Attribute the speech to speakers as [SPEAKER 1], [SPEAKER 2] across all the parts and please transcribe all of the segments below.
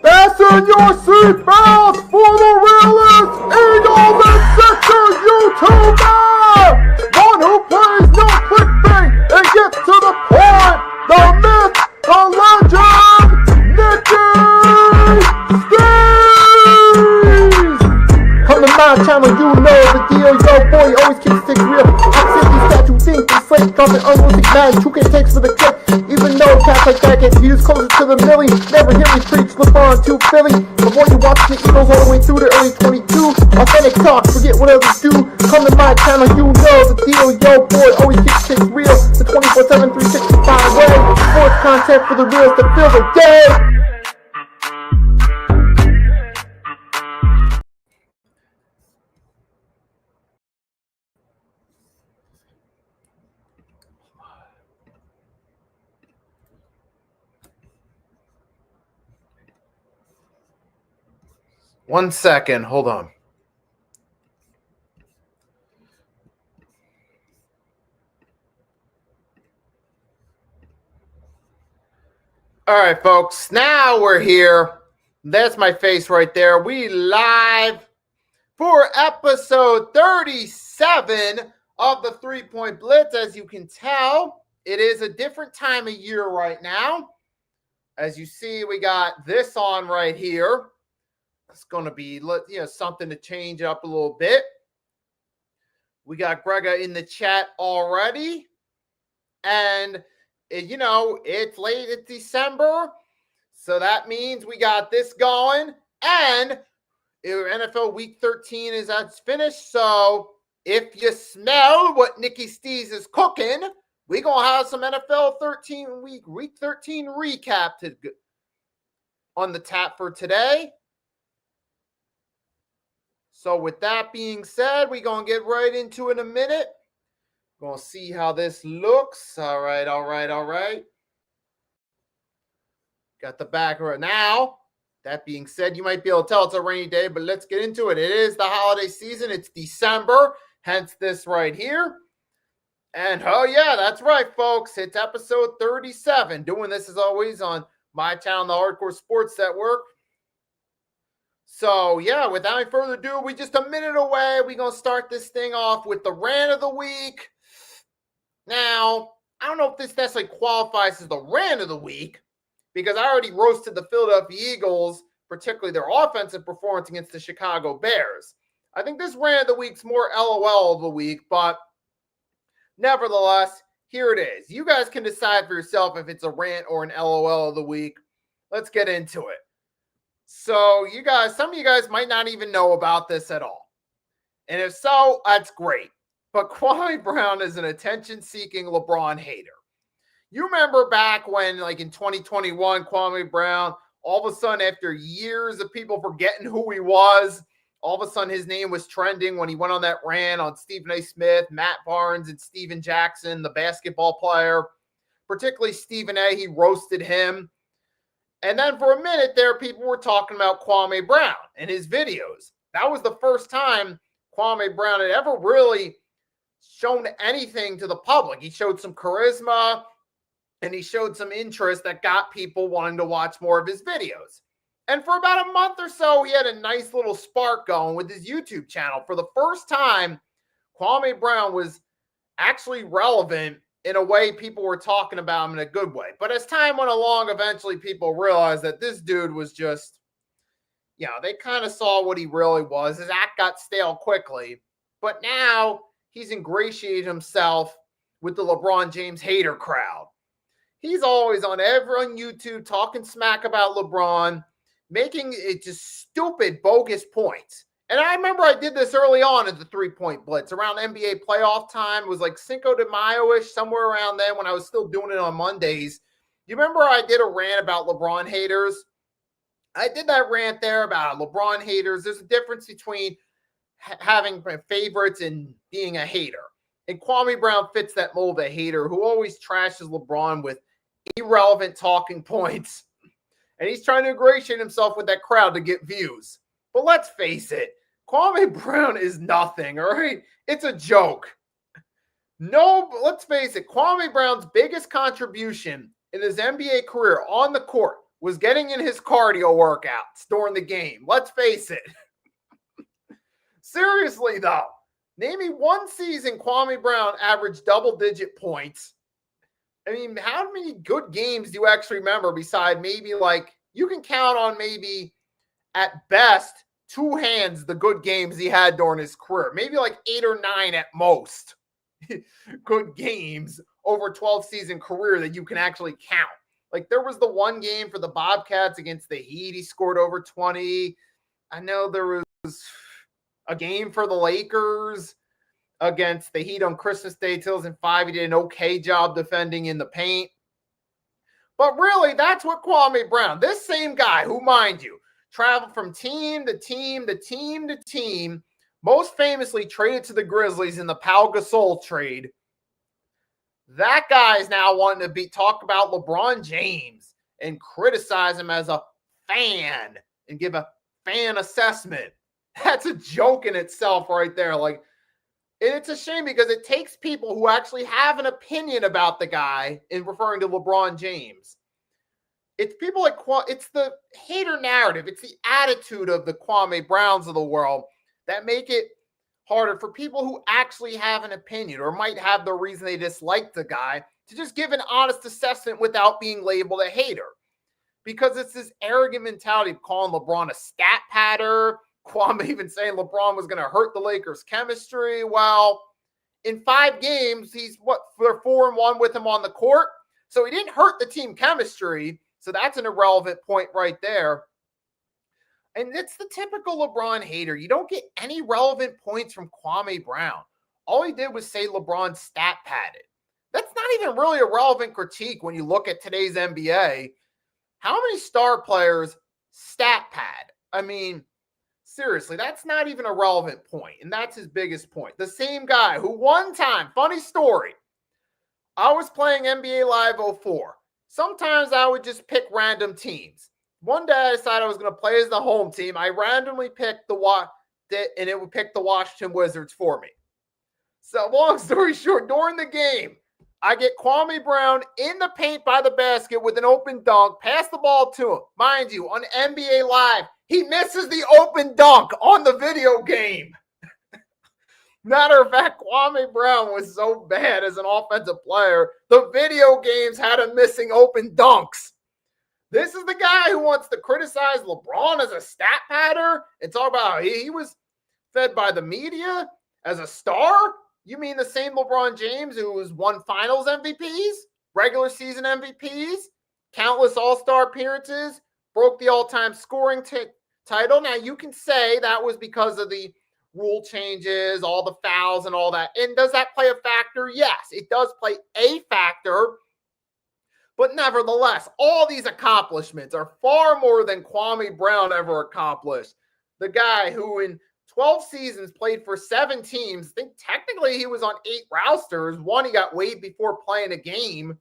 [SPEAKER 1] Fasten your seatbelts for the realest Eagle Sector YouTuber! One who plays no clickbait and gets to the point! The myth, the legend, Nicky Steez! Come to my channel, you know the deal. Yo, boy, always keeps things real. I'm simply statue, think, and slate, dropping unrealistic man, 2K takes for the clip. Even though cats like that get views closer to the milli, never hear me preach, slip on to Philly. Before you watch the Eagles all the way through to early 22, authentic talk, forget what others do. Come to my channel, you know the deal. Yo, boy, always keeps things real. The 24/7, 365 way. Sports content for the reals that fill the day. One second, hold on. All right, folks, now we're here. That's my face right there. We live for episode 37 of the 3-Point Blitz. As you can tell, it is a different time of year right now. As you see, we got this on right here. It's going to be, something to change up a little bit. We got Grega in the chat already. And, it's late in December. So that means we got this going. And NFL Week 13 is finished. So if you smell what Nicky Steez is cooking, we're going to have some NFL Week 13 recap on the tap for today. So with that being said, we're going to get right into it in a minute. Going to see how this looks. All right. Got the background. Now, that being said, you might be able to tell it's a rainy day, but let's get into it. It is the holiday season. It's December, hence this right here. And, oh, yeah, that's right, folks. It's episode 37. Doing this, as always, on my channel, the Hardcore Sports Network. So, yeah, without any further ado, we just a minute away. We're going to start this thing off with the rant of the week. Now, I don't know if this necessarily qualifies as the rant of the week because I already roasted the Philadelphia Eagles, particularly their offensive performance against the Chicago Bears. I think this rant of the week's more LOL of the week, but nevertheless, here it is. You guys can decide for yourself if it's a rant or an LOL of the week. Let's get into it. So you guys, some of you guys might not even know about this at all. And if so, that's great. But Kwame Brown is an attention-seeking LeBron hater. You remember back when, like in 2021, Kwame Brown, all of a sudden after years of people forgetting who he was, all of a sudden his name was trending when he went on that rant on Stephen A. Smith, Matt Barnes, and Steven Jackson, the basketball player. Particularly Stephen A., he roasted him. And then for a minute there, people were talking about Kwame Brown and his videos. That was the first time Kwame Brown had ever really shown anything to the public. He showed some charisma and he showed some interest that got people wanting to watch more of his videos. And for about a month or so, he had a nice little spark going with his YouTube channel. For the first time, Kwame Brown was actually relevant in a way people were talking about him in a good way. But as time went along, eventually people realized that this dude was just, they kind of saw what he really was. His act got stale quickly. But now he's ingratiated himself with the LeBron James hater crowd. He's always on YouTube talking smack about LeBron, making it just stupid, bogus points. And I remember I did this early on at the 3-point blitz around NBA playoff time. It was like Cinco de Mayo-ish, somewhere around then when I was still doing it on Mondays. You remember I did a rant about LeBron haters? I did that rant there about LeBron haters. There's a difference between having favorites and being a hater. And Kwame Brown fits that mold of hater who always trashes LeBron with irrelevant talking points. And he's trying to ingratiate himself with that crowd to get views. But let's face it, Kwame Brown is nothing, all right? It's a joke. No, but let's face it, Kwame Brown's biggest contribution in his NBA career on the court was getting in his cardio workouts during the game. Let's face it. Seriously, though, name me one season Kwame Brown averaged double-digit points. I mean, how many good games do you actually remember beside maybe you can count on maybe at best 2 hands the good games he had during his career. Maybe 8 or 9 at most good games over a 12-season career that you can actually count. There was the one game for the Bobcats against the Heat. He scored over 20. I know there was a game for the Lakers against the Heat on Christmas Day 2005. He did an okay job defending in the paint. But really, that's what Kwame Brown, this same guy who, mind you, traveled from team to team to team to team, most famously traded to the Grizzlies in the Pau Gasol trade. That guy is now wanting to talk about LeBron James and criticize him as a fan and give a fan assessment. That's a joke in itself right there. And it's a shame because it takes people who actually have an opinion about the guy in referring to LeBron James. It's people it's the hater narrative. It's the attitude of the Kwame Browns of the world that make it harder for people who actually have an opinion or might have the reason they dislike the guy to just give an honest assessment without being labeled a hater. Because it's this arrogant mentality of calling LeBron a stat patter. Kwame even saying LeBron was going to hurt the Lakers' chemistry. Well, in 5 games, they're 4-1 with him on the court. So he didn't hurt the team chemistry. So that's an irrelevant point right there. And it's the typical LeBron hater. You don't get any relevant points from Kwame Brown. All he did was say LeBron stat padded. That's not even really a relevant critique when you look at today's NBA. How many star players stat pad? I mean, seriously, that's not even a relevant point. And that's his biggest point. The same guy who one time, funny story, I was playing NBA Live 04. Sometimes I would just pick random teams. One day I decided I was going to play as the home team. I randomly picked and it would pick the Washington Wizards for me. So long story short, during the game, I get Kwame Brown in the paint by the basket with an open dunk, pass the ball to him. Mind you, on NBA Live, he misses the open dunk on the video game. Matter of fact, Kwame Brown was so bad as an offensive player, the video games had him missing open dunks. This is the guy who wants to criticize LeBron as a stat patter and talk about how he was fed by the media as a star? You mean the same LeBron James who has won finals MVPs, regular season MVPs, countless all-star appearances, broke the all-time scoring title? Now, you can say that was because of the rule changes, all the fouls and all that. And does that play a factor? Yes, it does play a factor. But nevertheless, all these accomplishments are far more than Kwame Brown ever accomplished. The guy who in 12 seasons played for 7 teams. I think technically he was on 8 rosters. One he got waived before playing a game.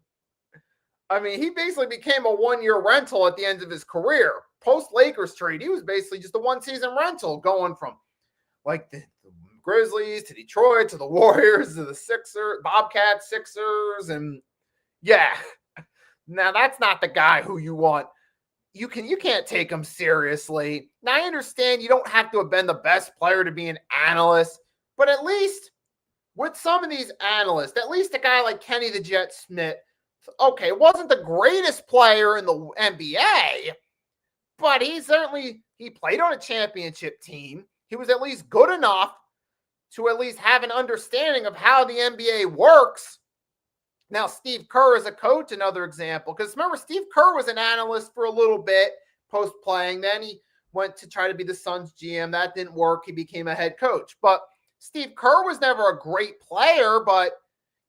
[SPEAKER 1] I mean, he basically became a 1-year rental at the end of his career. Post-Lakers trade, he was basically just a 1-season rental going from like the Grizzlies to Detroit to the Warriors to the Sixers, Bobcats, Sixers, and yeah. Now, that's not the guy who you want. You can't take him seriously. Now, I understand you don't have to have been the best player to be an analyst, but at least with some of these analysts, at least a guy like Kenny the Jet Smith, okay, wasn't the greatest player in the NBA, but he played on a championship team. He was at least good enough to at least have an understanding of how the NBA works. Now, Steve Kerr is a coach, another example. Because remember, Steve Kerr was an analyst for a little bit post-playing. Then he went to try to be the Suns GM. That didn't work. He became a head coach. But Steve Kerr was never a great player, but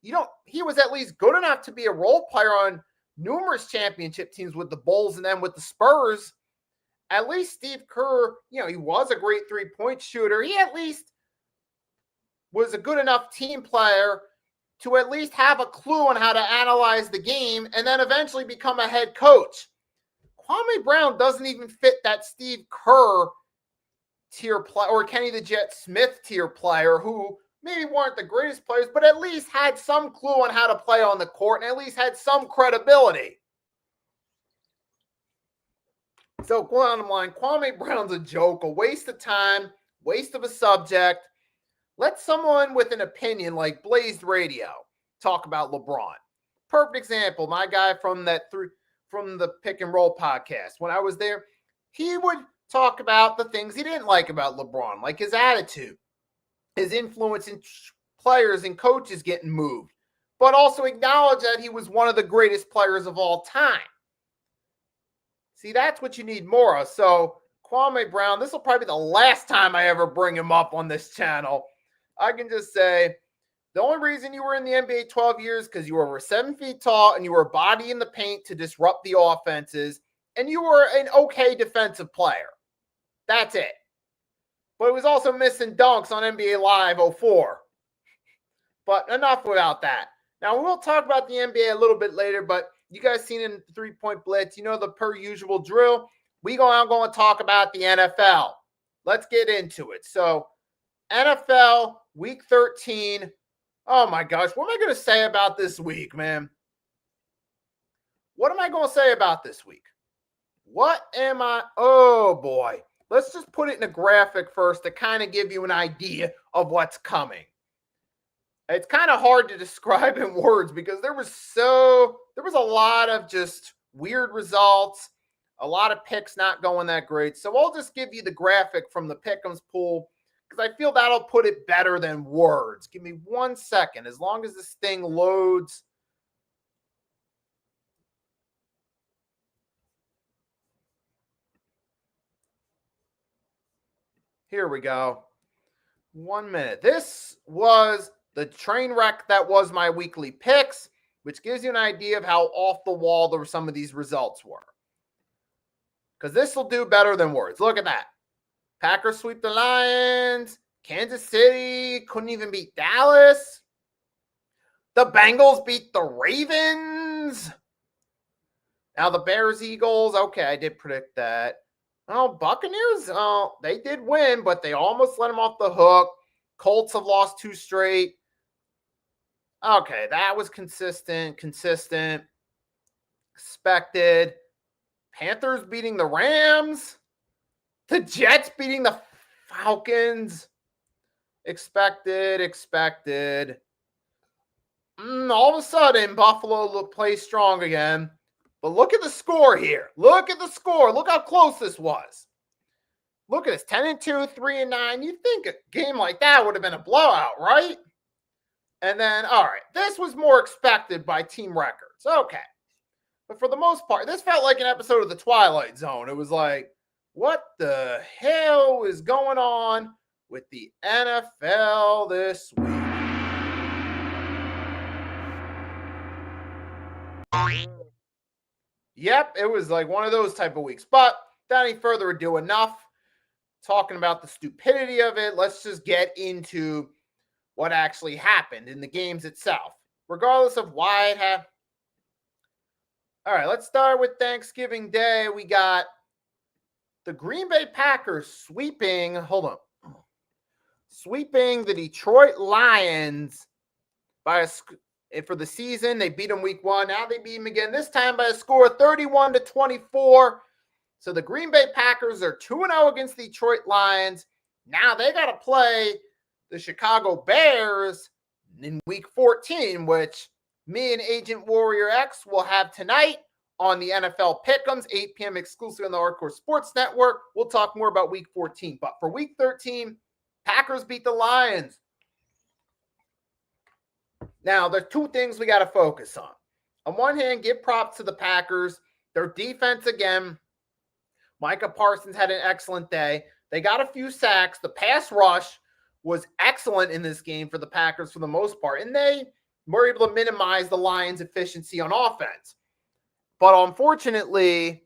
[SPEAKER 1] he was at least good enough to be a role player on numerous championship teams with the Bulls and then with the Spurs. At least Steve Kerr, he was a great three-point shooter. He at least was a good enough team player to at least have a clue on how to analyze the game and then eventually become a head coach. Kwame Brown doesn't even fit that Steve Kerr tier player or Kenny the Jet Smith tier player who maybe weren't the greatest players, but at least had some clue on how to play on the court and at least had some credibility. So, bottom line, Kwame Brown's a joke, a waste of time, waste of a subject. Let someone with an opinion like Blazed Radio talk about LeBron. Perfect example, my guy from the Pick and Roll podcast. When I was there, he would talk about the things he didn't like about LeBron, like his attitude, his influence in players and coaches getting moved, but also acknowledge that he was one of the greatest players of all time. See, that's what you need more of. So, Kwame Brown, this will probably be the last time I ever bring him up on this channel. I can just say the only reason you were in the NBA 12 years because you were over 7 feet tall and you were a body in the paint to disrupt the offenses, and you were an okay defensive player. That's it. But it was also missing dunks on NBA Live 04. But enough about that. Now, we'll talk about the NBA a little bit later, but you guys seen in the 3-point blitz, the per usual drill. I'm going to talk about the NFL. Let's get into it. So, NFL Week 13. Oh my gosh, what am I going to say about this week, man? What am I going to say about this week? Oh boy. Let's just put it in a graphic first to kind of give you an idea of what's coming. It's kind of hard to describe in words because there was a lot of just weird results, a lot of picks not going that great. So I'll just give you the graphic from the Pick'ems pool because I feel that'll put it better than words. Give me 1 second. As long as this thing loads. Here we go. 1 minute. This was the train wreck that was my weekly picks, which gives you an idea of how off the wall some of these results were. Because this will do better than words. Look at that. Packers sweep the Lions. Kansas City couldn't even beat Dallas. The Bengals beat the Ravens. Now the Bears, Eagles. Okay, I did predict that. Oh, Buccaneers, they did win, but they almost let them off the hook. Colts have lost 2 straight. Okay, that was consistent. Expected. Panthers beating the Rams. The Jets beating the Falcons. Expected. All of a sudden, Buffalo plays strong again. But look at the score here. Look at the score. Look how close this was. Look at this, 10-2, 3-9. You'd think a game like that would have been a blowout, right? And then, all right, this was more expected by team records. Okay. But for the most part, this felt like an episode of The Twilight Zone. It was like, what the hell is going on with the NFL this week? Yep, it was like one of those type of weeks. But without any further ado, enough talking about the stupidity of it. Let's just get into what actually happened in the games itself, regardless of why it happened. All right, let's start with Thanksgiving Day. We got the Green Bay Packers sweeping the Detroit Lions for the season. They beat them week 1. Now they beat them again, this time by a score of 31-24. So the Green Bay Packers are 2-0 against the Detroit Lions. Now they got to play the Chicago Bears in week 14, which me and Agent Warrior X will have tonight on the NFL Pick'ems, 8 p.m. exclusively on the Hardcore Sports Network. We'll talk more about week 14. But for week 13, Packers beat the Lions. Now, there's two things we got to focus on. On one hand, give props to the Packers. Their defense, again, Micah Parsons had an excellent day. They got a few sacks. The pass rush was excellent in this game for the Packers for the most part, and they were able to minimize the Lions' efficiency on offense. But unfortunately,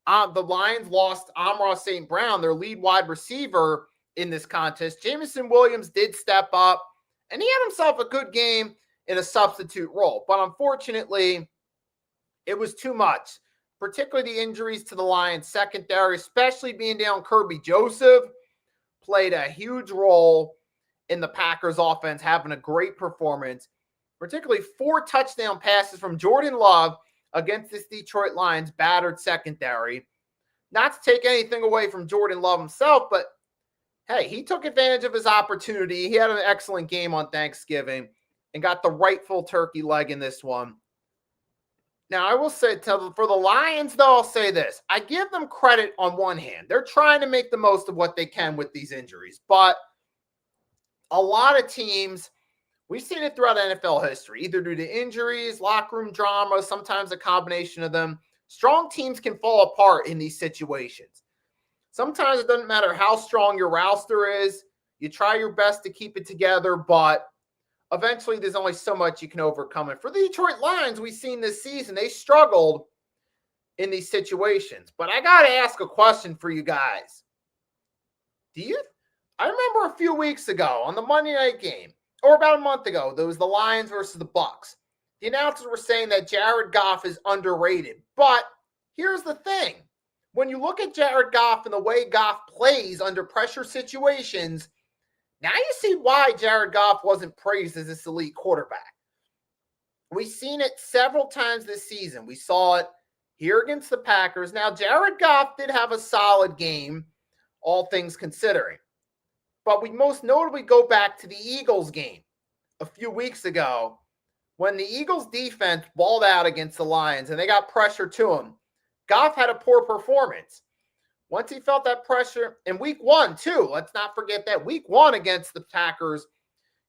[SPEAKER 1] the Lions lost Amon-Ra St. Brown, their lead wide receiver in this contest. Jameson Williams did step up, and he had himself a good game in a substitute role. But unfortunately, it was too much, particularly the injuries to the Lions secondary, especially being down Kirby Joseph, played a huge role in the Packers offense, having a great performance, particularly 4 touchdown passes from Jordan Love against this Detroit Lions battered secondary. Not to take anything away from Jordan Love himself, but hey, he took advantage of his opportunity. He had an excellent game on Thanksgiving and got the rightful turkey leg in this one. Now, I will say, for the Lions, though, I'll say this. I give them credit on one hand. They're trying to make the most of what they can with these injuries. But a lot of teams, we've seen it throughout NFL history, either due to injuries, locker room drama, sometimes a combination of them. Strong teams can fall apart in these situations. Sometimes it doesn't matter how strong your roster is. You try your best to keep it together, but eventually there's only so much you can overcome it. For the Detroit Lions, we've seen this season, they struggled in these situations. But I got to ask a question for you guys. I remember a few weeks ago on the Monday night game, or about a month ago, there was the Lions versus the Bucs. The announcers were saying that Jared Goff is underrated. But here's the thing. When you look at Jared Goff and the way Goff plays under pressure situations, now you see why Jared Goff wasn't praised as this elite quarterback. We've seen it several times this season. We saw it here against the Packers. Now, Jared Goff did have a solid game, all things considering. But we most notably go back to the Eagles game a few weeks ago when the Eagles defense balled out against the Lions and they got pressure to him. Goff had a poor performance. Once he felt that pressure in week 1, too, let's not forget that week 1 against the Packers,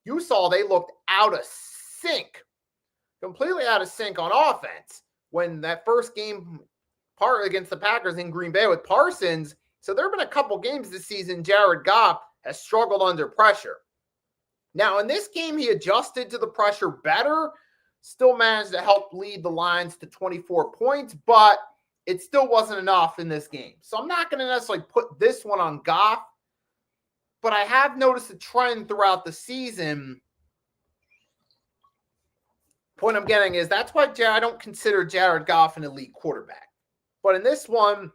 [SPEAKER 1] you saw they looked out of sync, completely out of sync on offense when that first game part against the Packers in Green Bay with Parsons. So there have been a couple games this season Jared Goff has struggled under pressure. Now, in this game, he adjusted to the pressure better, still managed to help lead the Lions to 24 points, but it still wasn't enough in this game. So I'm not going to necessarily put this one on Goff, but I have noticed a trend throughout the season. Point I'm getting is that's why I don't consider Jared Goff an elite quarterback. But in this one,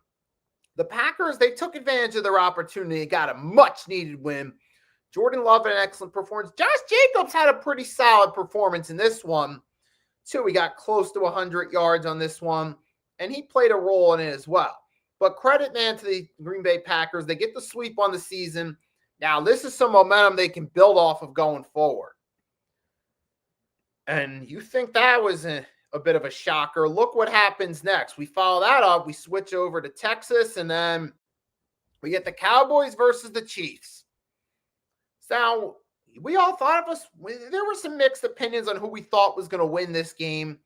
[SPEAKER 1] the Packers, they took advantage of their opportunity, got a much-needed win. Jordan Love had an excellent performance. Josh Jacobs had a pretty solid performance in this one, too. He got close to 100 yards on this one, and he played a role in it as well. But credit, man, to the Green Bay Packers. They get the sweep on the season. Now, this is some momentum they can build off of going forward. And you think that was a bit of a shocker. Look what happens next. We follow that up. We switch over to Texas, and then we get the Cowboys versus the Chiefs. So we all thought of us. There were some mixed opinions on who we thought was going to win this game.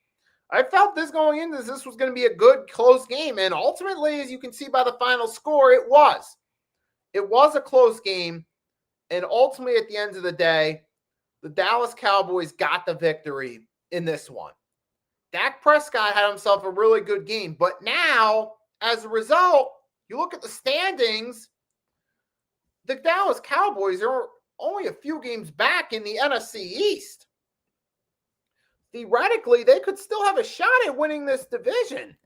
[SPEAKER 1] I felt this going into this was going to be a good, close game. And ultimately, as you can see by the final score, it was. It was a close game. And ultimately, at the end of the day, the Dallas Cowboys got the victory in this one. Dak Prescott had himself a really good game. But now, as a result, you look at the standings, the Dallas Cowboys are only a few games back in the NFC East. Theoretically, they could still have a shot at winning this division.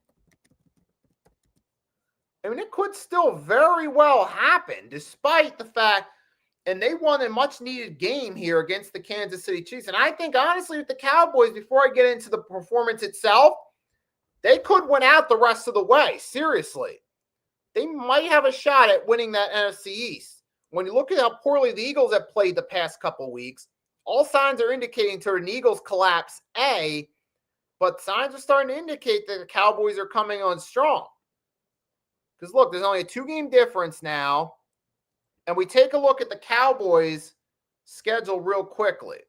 [SPEAKER 1] I mean, it could still very well happen, despite the fact, and they won a much-needed game here against the Kansas City Chiefs. And I think, honestly, with the Cowboys, before I get into the performance itself, they could win out the rest of the way. Seriously. They might have a shot at winning that NFC East. When you look at how poorly the Eagles have played the past couple weeks, all signs are indicating to an Eagles collapse, but signs are starting to indicate that the Cowboys are coming on strong. Because look, there's only a 2-game difference now, and we take a look at the Cowboys' schedule real quickly.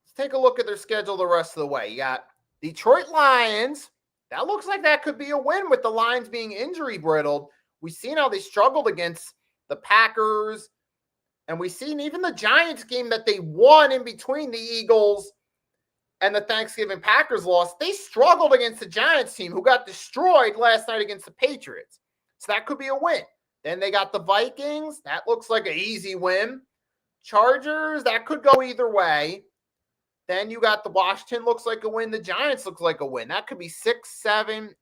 [SPEAKER 1] Let's take a look at their schedule the rest of the way. You got Detroit Lions. That looks like that could be a win with the Lions being injury-brittled. We've seen how they struggled against the Packers, and we've seen even the Giants game that they won in between the Eagles and the Thanksgiving Packers loss. They struggled against the Giants team who got destroyed last night against the Patriots. So that could be a win. Then they got the Vikings. That looks like an easy win. Chargers, that could go either way. Then you got the Washington, looks like a win. The Giants looks like a win. That could be 6, 7,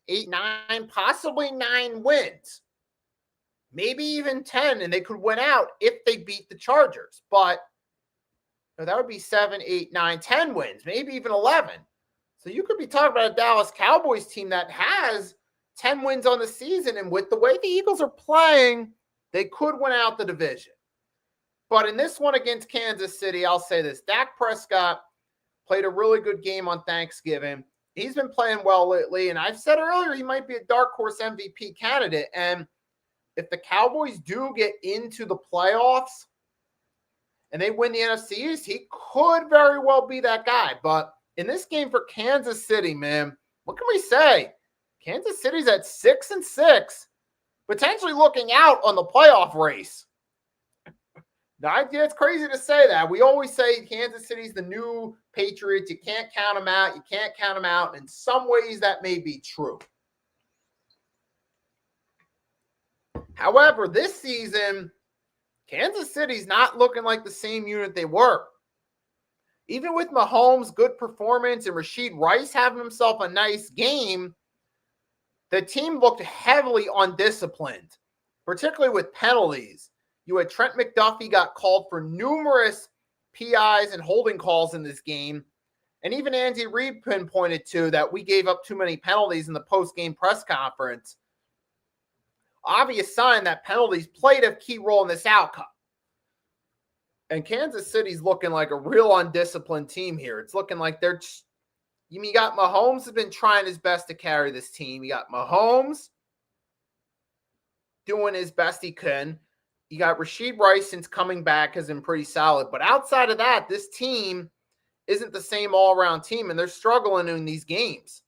[SPEAKER 1] 8, 9, possibly 9 wins. Maybe even 10, and they could win out if they beat the Chargers. But that would be 7, 8, 9, 10 wins, maybe even 11. So you could be talking about a Dallas Cowboys team that has 10 wins on the season, and with the way the Eagles are playing, they could win out the division. But in this one against Kansas City, I'll say this. Dak Prescott played a really good game on Thanksgiving. He's been playing well lately, and I've said earlier he might be a dark horse MVP candidate. And if the Cowboys do get into the playoffs and they win the NFC East, he could very well be that guy. But in this game for Kansas City, man, what can we say? Kansas City's at 6-6, potentially looking out on the playoff race. Now, it's crazy to say that. We always say Kansas City's the new Patriots. You can't count them out. You can't count them out. In some ways, that may be true. However, this season, Kansas City's not looking like the same unit they were. Even with Mahomes' good performance and Rashid Rice having himself a nice game, the team looked heavily undisciplined, particularly with penalties. You had Trent McDuffie got called for numerous PIs and holding calls in this game. And even Andy Reid pinpointed to that we gave up too many penalties in the post-game press conference. Obvious sign that penalties played a key role in this outcome. And Kansas City's looking like a real undisciplined team here. It's looking like you got Mahomes has been trying his best to carry this team. You got Mahomes doing his best he can. You got Rashid Rice, since coming back, has been pretty solid. But outside of that, this team isn't the same all-around team, and they're struggling in these games.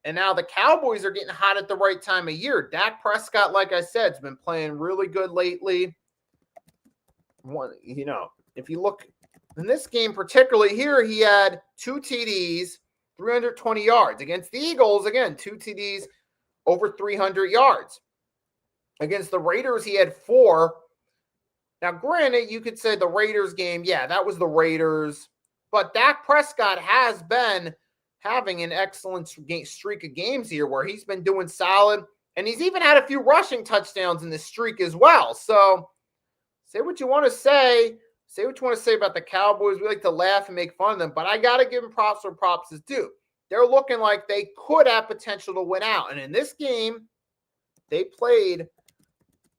[SPEAKER 1] And now the Cowboys are getting hot at the right time of year. Dak Prescott, like I said, has been playing really good lately. If you look in this game particularly here, he had 2 TDs, 320 yards. Against the Eagles, again, 2 TDs, over 300 yards. Against the Raiders, he had 4. Now, granted, you could say the Raiders game, yeah, that was the Raiders. But Dak Prescott has been having an excellent streak of games here where he's been doing solid. And he's even had a few rushing touchdowns in this streak as well. So say what you want to say. Say what you want to say about the Cowboys. We like to laugh and make fun of them, but I got to give them props where props is due. They're looking like they could have potential to win out. And in this game, they played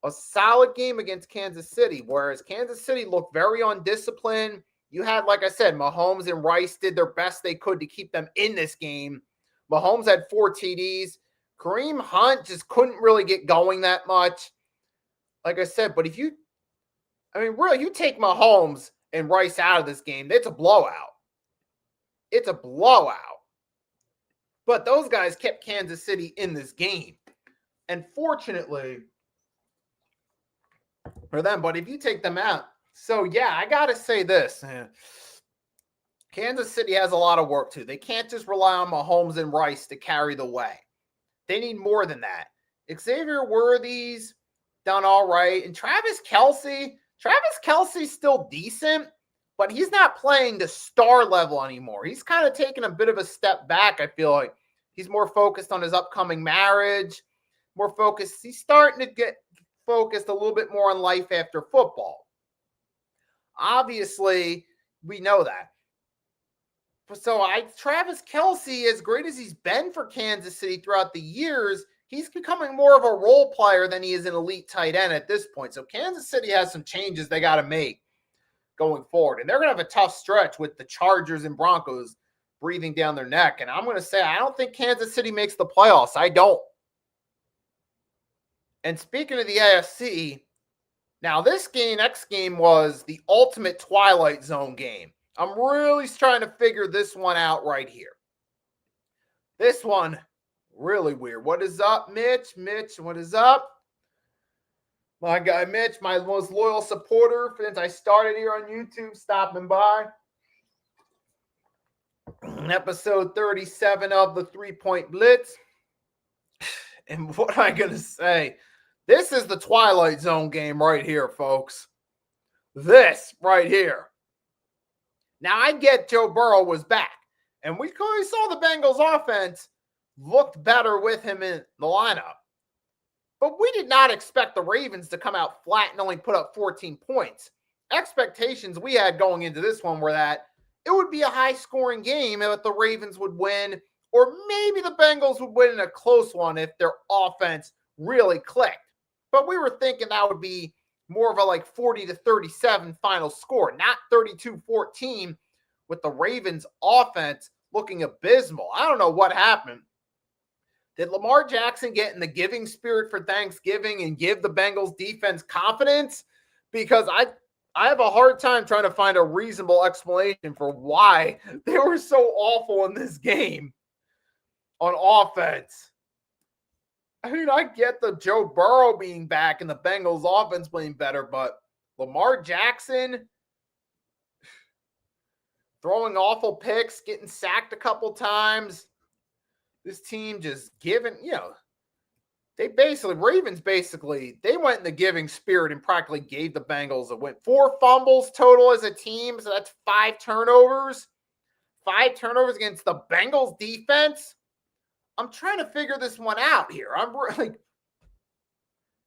[SPEAKER 1] a solid game against Kansas City, whereas Kansas City looked very undisciplined. You had, like I said, Mahomes and Rice did their best they could to keep them in this game. Mahomes had 4 TDs. Kareem Hunt just couldn't really get going that much. Like I said, but really, you take Mahomes and Rice out of this game, it's a blowout. It's a blowout. But those guys kept Kansas City in this game. And fortunately for them, but if you take them out, so yeah, I got to say this. Kansas City has a lot of work too. They can't just rely on Mahomes and Rice to carry the way. They need more than that. Xavier Worthy's done all right. And Travis Kelce's still decent, but he's not playing the star level anymore. He's kind of taken a bit of a step back, I feel like. He's more focused on his upcoming marriage, more focused. He's starting to get focused a little bit more on life after football. Obviously, we know that. So Travis Kelce, as great as he's been for Kansas City throughout the years, he's becoming more of a role player than he is an elite tight end at this point. So Kansas City has some changes they got to make going forward. And they're going to have a tough stretch with the Chargers and Broncos breathing down their neck. And I'm going to say, I don't think Kansas City makes the playoffs. I don't. And speaking of the AFC, now this next game was the ultimate Twilight Zone game. I'm really trying to figure this one out right here. This one, really weird. What is up, Mitch? Mitch, what is up? My guy, Mitch, my most loyal supporter since I started here on YouTube, stopping by. Episode 37 of the 3-Point Blitz. And what am I going to say? This is the Twilight Zone game right here, folks. This right here. Now, I get Joe Burrow was back, and we clearly saw the Bengals offense looked better with him in the lineup. But we did not expect the Ravens to come out flat and only put up 14 points. Expectations we had going into this one were that it would be a high-scoring game and that the Ravens would win, or maybe the Bengals would win in a close one if their offense really clicked. But we were thinking that would be more of a 40-37 final score, not 32-14 with the Ravens offense looking abysmal. I don't know what happened. Did Lamar Jackson get in the giving spirit for Thanksgiving and give the Bengals defense confidence? Because I have a hard time trying to find a reasonable explanation for why they were so awful in this game on offense. I mean, I get the Joe Burrow being back and the Bengals offense playing better, but Lamar Jackson throwing awful picks, getting sacked a couple times. This team just giving, Ravens they went in the giving spirit and practically gave the Bengals a win. 4 fumbles total as a team, so that's 5 turnovers. 5 turnovers against the Bengals defense. I'm trying to figure this one out here.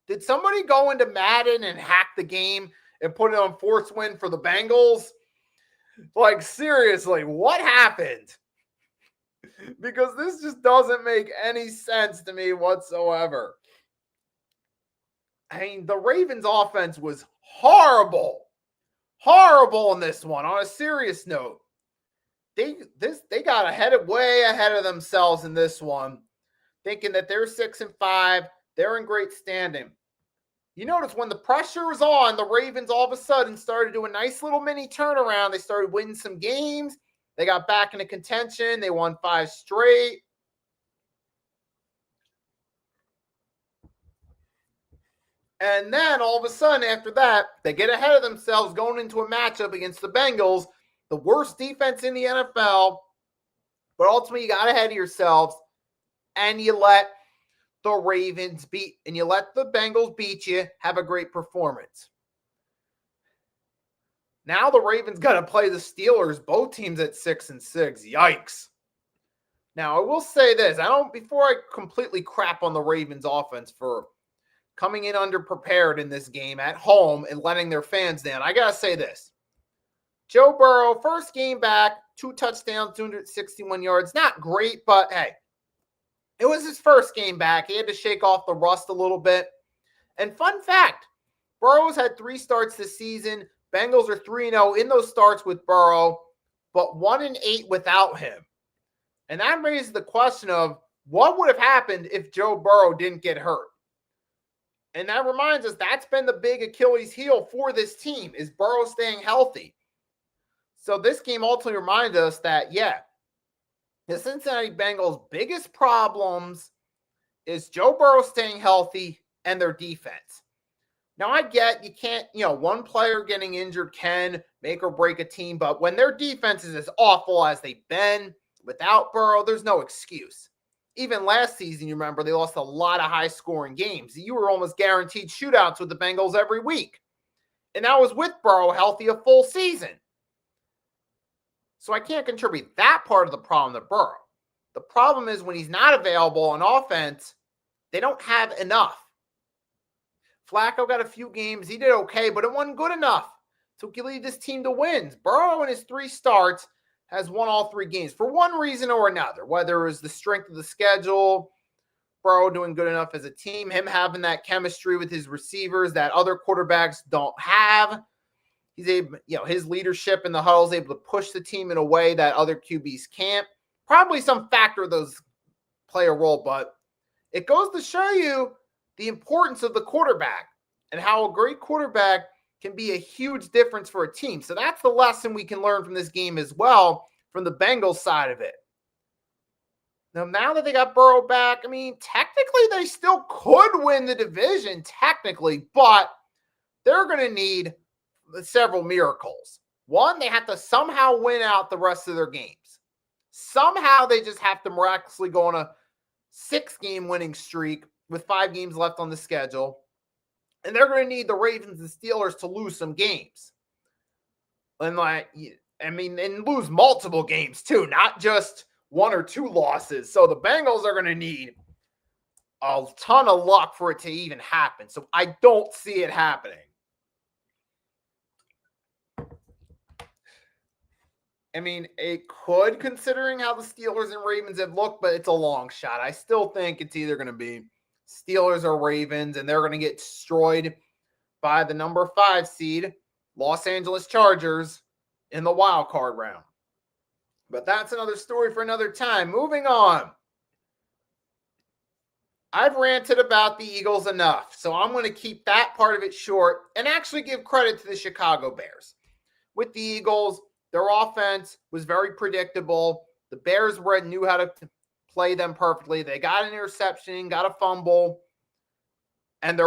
[SPEAKER 1] Did somebody go into Madden and hack the game and put it on force win for the Bengals? Seriously, what happened? Because this just doesn't make any sense to me whatsoever. I mean, the Ravens offense was horrible. Horrible in this one. On a serious note, they got way ahead of themselves in this one, thinking that they're 6-5, they're in great standing. You notice when the pressure was on, the Ravens all of a sudden started to do a nice little mini turnaround. They started winning some games. They got back into contention. They won 5 straight. And then all of a sudden after that, they get ahead of themselves going into a matchup against the Bengals, the worst defense in the NFL. But ultimately, you got ahead of yourselves and you let the Ravens you let the Bengals beat you, have a great performance. Now the Ravens got to play the Steelers, both teams at 6-6. Yikes. Now, I will say this. Before I completely crap on the Ravens offense for coming in underprepared in this game at home and letting their fans down, I got to say this. Joe Burrow, first game back, 2 touchdowns, 261 yards. Not great, but hey, it was his first game back. He had to shake off the rust a little bit. And fun fact, Burrow's had 3 starts this season. Bengals are 3-0 in those starts with Burrow, but 1-8 without him. And that raises the question of what would have happened if Joe Burrow didn't get hurt? And that reminds us that's been the big Achilles heel for this team is Burrow staying healthy. So this game ultimately reminds us that, the Cincinnati Bengals' biggest problems is Joe Burrow staying healthy and their defense. Now, I get you can't, one player getting injured can make or break a team, but when their defense is as awful as they've been without Burrow, there's no excuse. Even last season, you remember, they lost a lot of high-scoring games. You were almost guaranteed shootouts with the Bengals every week. And that was with Burrow healthy a full season. So I can't contribute that part of the problem to Burrow. The problem is when he's not available on offense, they don't have enough. Flacco got a few games. He did okay, but it wasn't good enough to lead this team to wins. Burrow in his 3 starts has won all 3 games for one reason or another, whether it was the strength of the schedule, Burrow doing good enough as a team, him having that chemistry with his receivers that other quarterbacks don't have. He's able, his leadership in the huddle is able to push the team in a way that other QBs can't. Probably some factor of those play a role, but it goes to show you the importance of the quarterback and how a great quarterback can be a huge difference for a team. So that's the lesson we can learn from this game as well, from the Bengals side of it. Now that they got Burrow back, technically they still could win the division, technically, but they're going to need several miracles. One, they have to somehow win out the rest of their games. Somehow they just have to miraculously go on a 6-game winning streak with 5 games left on the schedule. And they're going to need the Ravens and Steelers to lose some games. And lose multiple games too, not just 1 or 2 losses. So the Bengals are going to need a ton of luck for it to even happen. So I don't see it happening. It could, considering how the Steelers and Ravens have looked, but it's a long shot. I still think it's either going to be Steelers or Ravens, and they're going to get destroyed by the number 5 seed, Los Angeles Chargers, in the wild card round. But that's another story for another time. Moving on. I've ranted about the Eagles enough, so I'm going to keep that part of it short and actually give credit to the Chicago Bears. With the Eagles, their offense was very predictable. The Bears knew how to play them perfectly. They got an interception, got a fumble, and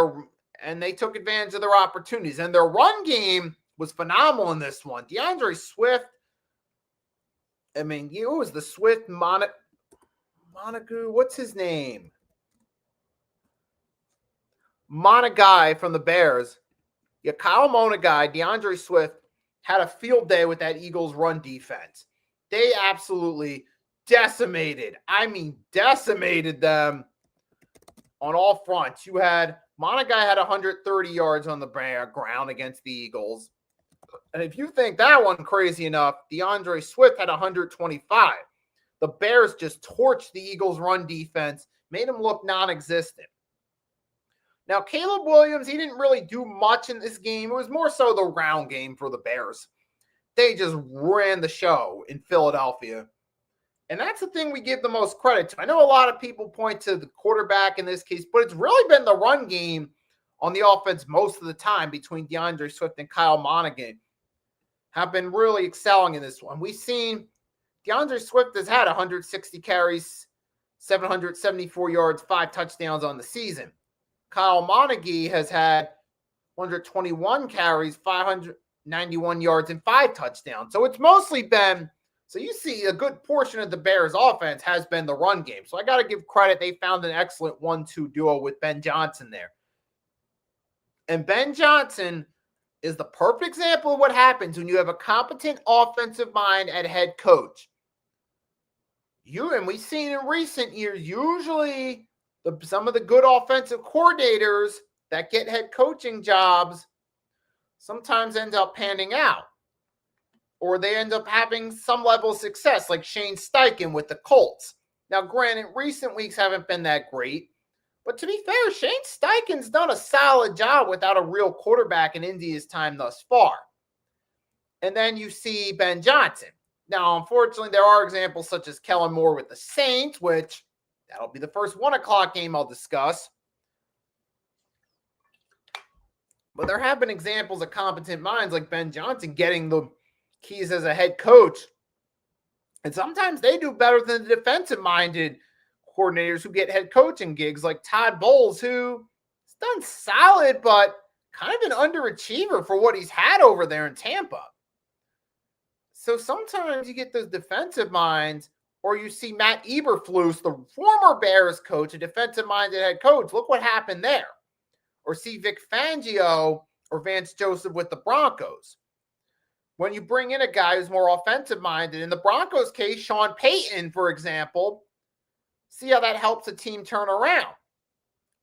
[SPEAKER 1] they took advantage of their opportunities. And their run game was phenomenal in this one. DeAndre Swift, it was the Swift Monagu, what's his name? Monagai from the Bears. Kyle Monagai, DeAndre Swift, had a field day with that Eagles run defense. They absolutely decimated them on all fronts. Monagai had 130 yards on the ground against the Eagles. And if you think that one crazy enough, DeAndre Swift had 125. The Bears just torched the Eagles run defense, made them look non-existent. Now, Caleb Williams, he didn't really do much in this game. It was more so the ground game for the Bears. They just ran the show in Philadelphia. And that's the thing we give the most credit to. I know a lot of people point to the quarterback in this case, but it's really been the run game on the offense most of the time between DeAndre Swift and Kyle Monagai have been really excelling in this one. We've seen DeAndre Swift has had 160 carries, 774 yards, 5 touchdowns on the season. Kyle Monagai has had 121 carries, 591 yards, and 5 touchdowns. So it's mostly been, so you see a good portion of the Bears offense has been the run game. So I got to give credit. They found an excellent 1-2 duo with Ben Johnson there. And Ben Johnson is the perfect example of what happens when you have a competent offensive mind at head coach. And we've seen in recent years, usually some of the good offensive coordinators that get head coaching jobs sometimes end up panning out, or they end up having some level of success, like Shane Steichen with the Colts. Now, granted, recent weeks haven't been that great, but to be fair, Shane Steichen's done a solid job without a real quarterback in India's time thus far. And then you see Ben Johnson. Now, unfortunately, there are examples such as Kellen Moore with the Saints, which that'll be the first 1 o'clock game I'll discuss. But there have been examples of competent minds like Ben Johnson getting the keys as a head coach. And sometimes they do better than the defensive-minded coordinators who get head coaching gigs, like Todd Bowles, who has done solid, but kind of an underachiever for what he's had over there in Tampa. So sometimes you get those defensive minds, or you see Matt Eberflus, the former Bears coach, a defensive-minded head coach. Look what happened there. Or see Vic Fangio or Vance Joseph with the Broncos. When you bring in a guy who's more offensive-minded, in the Broncos case, Sean Payton, for example, see how that helps a team turn around.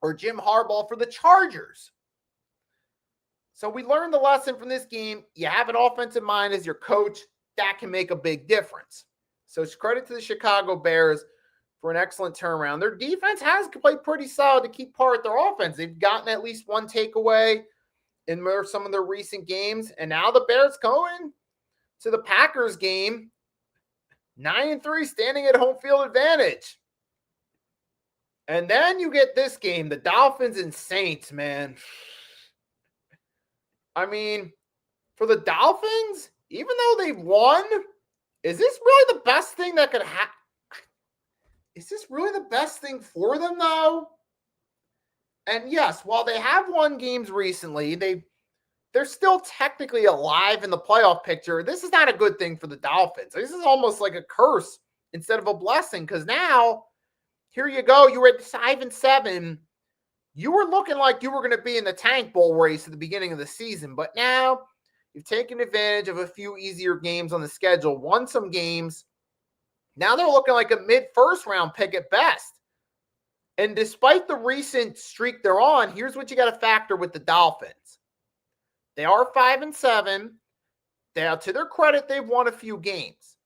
[SPEAKER 1] Or Jim Harbaugh for the Chargers. So we learned the lesson from this game. You have an offensive mind as your coach. That can make a big difference. So it's credit to the Chicago Bears for an excellent turnaround. Their defense has played pretty solid to keep par with their offense. They've gotten at least one takeaway in some of their recent games. And now the Bears going to the Packers game, 9-3, standing at home field advantage. And then you get this game, the Dolphins and Saints, man. I mean, for the Dolphins, even though they've won, is this really the best thing that could happen? Is this really the best thing for them, though? And yes, while they have won games recently, they're still technically alive in the playoff picture. This is not a good thing for the Dolphins. This is almost like a curse instead of a blessing, because now, here you go, you were at 5-7. You were looking like you were going to be in the Tank Bowl race at the beginning of the season, but now you've taken advantage of a few easier games on the schedule, won some games. Now they're looking like a mid-first round pick at best. And despite the recent streak they're on, here's what you got to factor with the Dolphins. They are 5-7. To their credit, they've won a few games.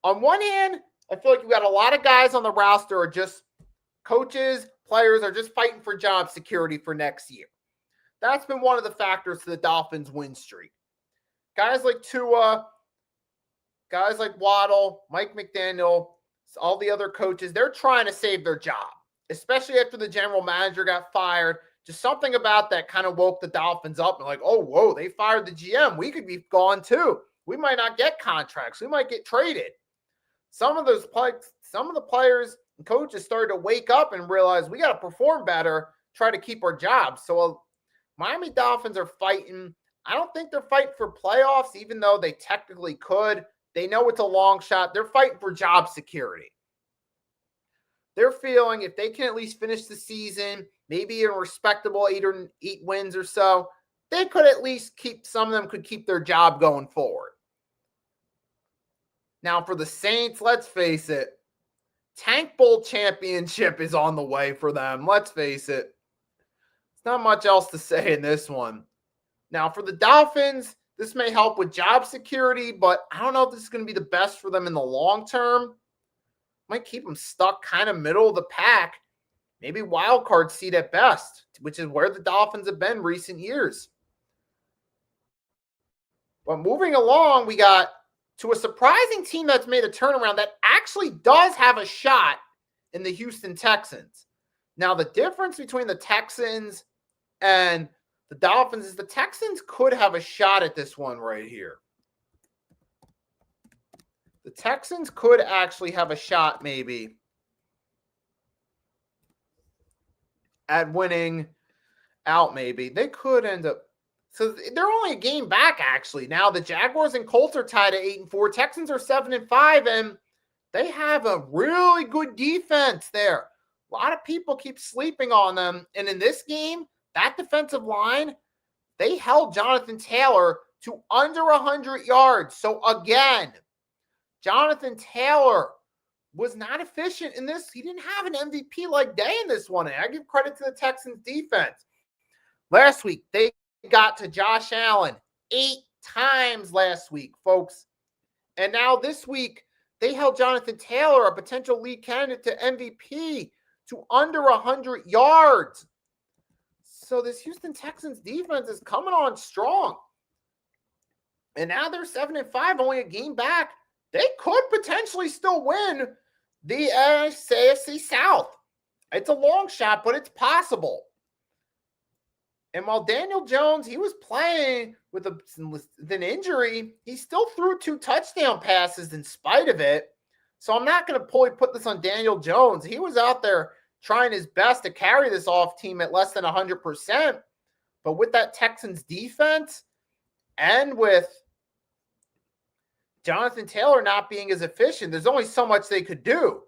[SPEAKER 1] On one hand, I feel like you got a lot of guys on the roster are just coaches, players are just fighting for job security for next year. That's been one of the factors to the Dolphins' win streak. Guys like Tua, guys like Waddle, Mike McDaniel, all the other coaches, they're trying to save their job, especially after the general manager got fired. Just something about that kind of woke the Dolphins up and like, oh, whoa, they fired the GM. We could be gone too. We might not get contracts. We might get traded. Some of the players and coaches started to wake up and realize we got to perform better, try to keep our jobs. So Miami Dolphins are fighting. I don't think they're fighting for playoffs, even though they technically could. They know it's a long shot. They're fighting for job security. They're feeling if they can at least finish the season, maybe a respectable 8 wins or so, they could at least some of them could keep their job going forward. Now for the Saints, let's face it, Tank Bowl championship is on the way for them. Let's face it. There's not much else to say in this one. Now for the Dolphins, this may help with job security, but I don't know if this is going to be the best for them in the long term. Might keep them stuck kind of middle of the pack, maybe wild card seed at best, which is where the Dolphins have been recent years. But moving along, we got to a surprising team that's made a turnaround that actually does have a shot in the Houston Texans. Now, the difference between the Texans and the Dolphins is the Texans could have a shot at this one right here. The Texans could actually have a shot maybe at winning out maybe. They could end up. So they're only a game back actually. Now the Jaguars and Colts are tied at 8-4. Texans are 7-5, and they have a really good defense there. A lot of people keep sleeping on them. And in this game, that defensive line, they held Jonathan Taylor to under 100 yards. So again, Jonathan Taylor was not efficient in this. He didn't have an MVP-like day in this one. And I give credit to the Texans defense. Last week, they got to Josh Allen 8 times last week, folks. And now this week, they held Jonathan Taylor, a potential lead candidate to MVP, to under 100 yards. So this Houston Texans defense is coming on strong. And now they're 7-5, only a game back. They could potentially still win the AFC South. It's a long shot, but it's possible. And while Daniel Jones, he was playing with an injury, he still threw 2 touchdown passes in spite of it. So I'm not going to fully put this on Daniel Jones. He was out there trying his best to carry this off team at less than 100%. But with that Texans defense and with Jonathan Taylor not being as efficient, there's only so much they could do.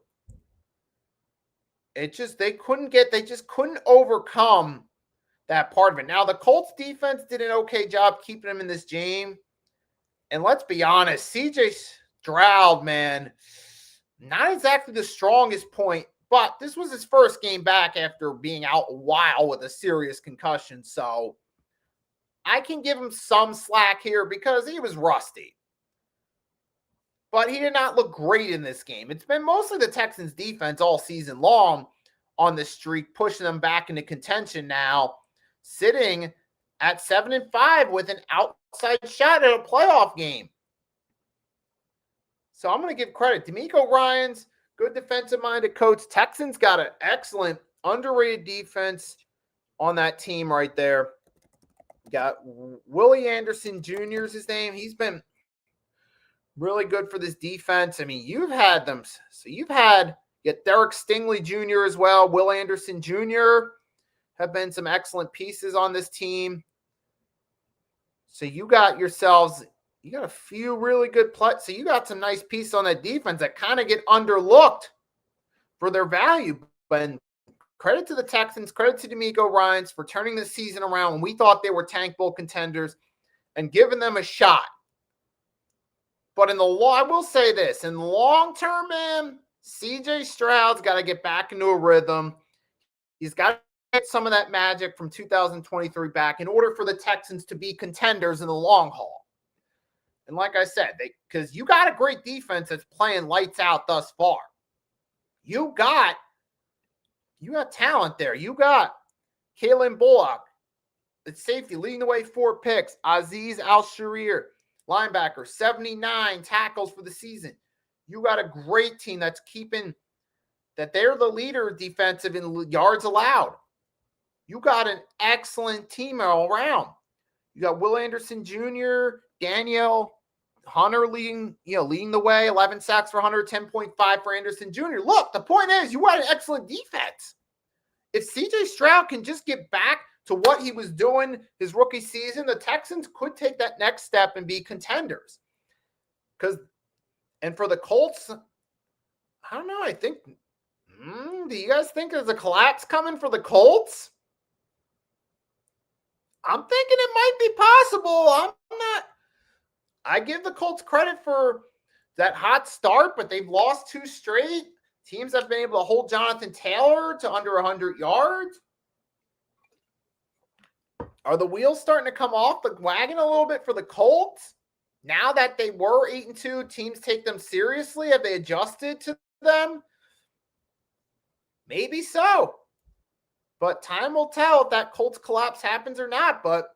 [SPEAKER 1] They just couldn't overcome that part of it. Now, the Colts defense did an okay job keeping them in this game. And let's be honest, CJ Stroud, man, not exactly the strongest point, but this was his first game back after being out a while with a serious concussion. So I can give him some slack here because he was rusty. But he did not look great in this game. It's been mostly the Texans defense all season long on this streak, pushing them back into contention now, sitting at 7-5 with an outside shot at a playoff game. So I'm going to give credit. DeMeco Ryans, good defensive-minded coach. Texans got an excellent, underrated defense on that team right there. Got Willie Anderson Jr. is his name. He's been really good for this defense. I mean, you've had them. So you've had Derek Stingley Jr. as well. Will Anderson Jr. have been some excellent pieces on this team. So you got a few really good plays. So you got some nice pieces on that defense that kind of get underlooked for their value. But credit to the Texans, credit to DeMeco Ryans for turning the season around when we thought they were tank bowl contenders and giving them a shot. But I will say this, in the long term, man, CJ Stroud's got to get back into a rhythm. He's got to get some of that magic from 2023 back in order for the Texans to be contenders in the long haul. And like I said, because you got a great defense that's playing lights out thus far. You got talent there. You got Kalen Bullock, the safety, leading the way, 4 picks. Azeez Al-Sharir, linebacker, 79 tackles for the season. You got a great team that they're the leader defensive in yards allowed. You got an excellent team all around. You got Will Anderson Jr., Danielle Hunter leading the way, 11 sacks for Hunter, 10.5 for Anderson Jr. Look, the point is you got an excellent defense. If CJ Stroud can just get back to what he was doing his rookie season, the Texans could take that next step and be contenders. And for the Colts, I don't know. I think, do you guys think there's a collapse coming for the Colts? I'm thinking it might be possible. I give the Colts credit for that hot start, but they've lost 2 straight. Teams have been able to hold Jonathan Taylor to under 100 yards. Are the wheels starting to come off the wagon a little bit for the Colts? Now that they were 8-2, teams take them seriously. Have they adjusted to them? Maybe so. But time will tell if that Colts collapse happens or not. But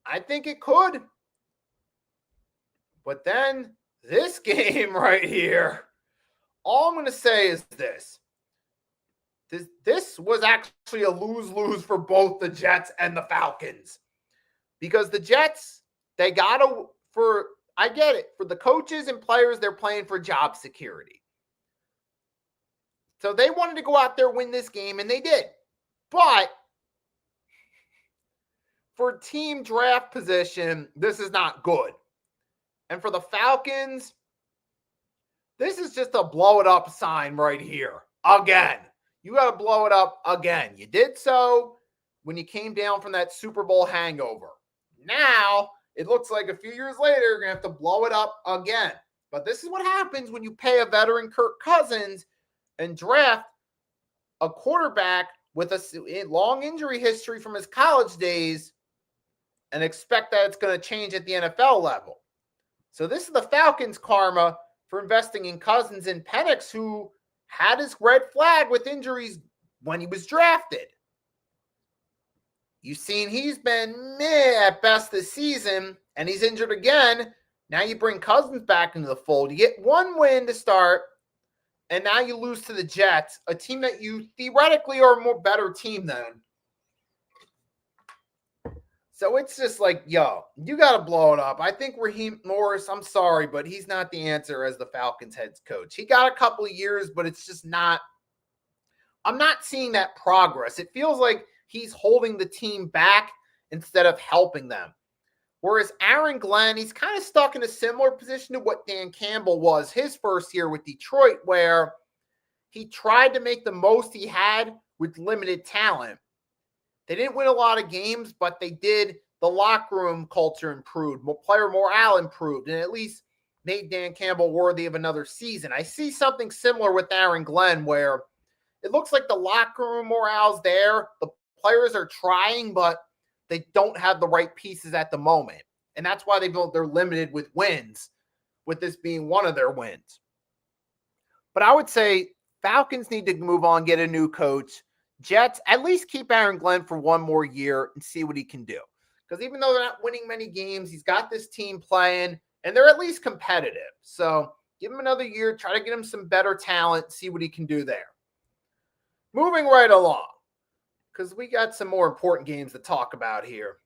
[SPEAKER 1] I think it could. But then this game right here, all I'm going to say is this. This was actually a lose-lose for both the Jets and the Falcons. Because the Jets, I get it. For the coaches and players, they're playing for job security. So they wanted to go out there, win this game, and they did. But for team draft position, this is not good. And for the Falcons, this is just a blow it up sign right here. Again. You got to blow it up again. You did so when you came down from that Super Bowl hangover. Now, it looks like a few years later, you're going to have to blow it up again. But this is what happens when you pay a veteran Kirk Cousins and draft a quarterback with a long injury history from his college days and expect that it's going to change at the NFL level. So this is the Falcons' karma for investing in Cousins and Penix, who had his red flag with injuries when he was drafted. You've seen he's been meh at best this season, and he's injured again. Now you bring Cousins back into the fold. You get one win to start, and now you lose to the Jets, a team that you theoretically are a more better team than. So it's just like, yo, you got to blow it up. I think Raheem Morris, I'm sorry, but he's not the answer as the Falcons head coach. He got a couple of years, but it's just not. I'm not seeing that progress. It feels like he's holding the team back instead of helping them. Whereas Aaron Glenn, he's kind of stuck in a similar position to what Dan Campbell was his first year with Detroit, where he tried to make the most he had with limited talent. They didn't win a lot of games, but they did. The locker room culture improved. Player morale improved, and at least made Dan Campbell worthy of another season. I see something similar with Aaron Glenn, where it looks like the locker room morale's there. The players are trying, but they don't have the right pieces at the moment. And that's why they're limited with wins, with this being one of their wins. But I would say Falcons need to move on, get a new coach. Jets, at least keep Aaron Glenn for one more year and see what he can do. Because even though they're not winning many games, he's got this team playing, and they're at least competitive. So give him another year, try to get him some better talent, see what he can do there. Moving right along, because we got some more important games to talk about here.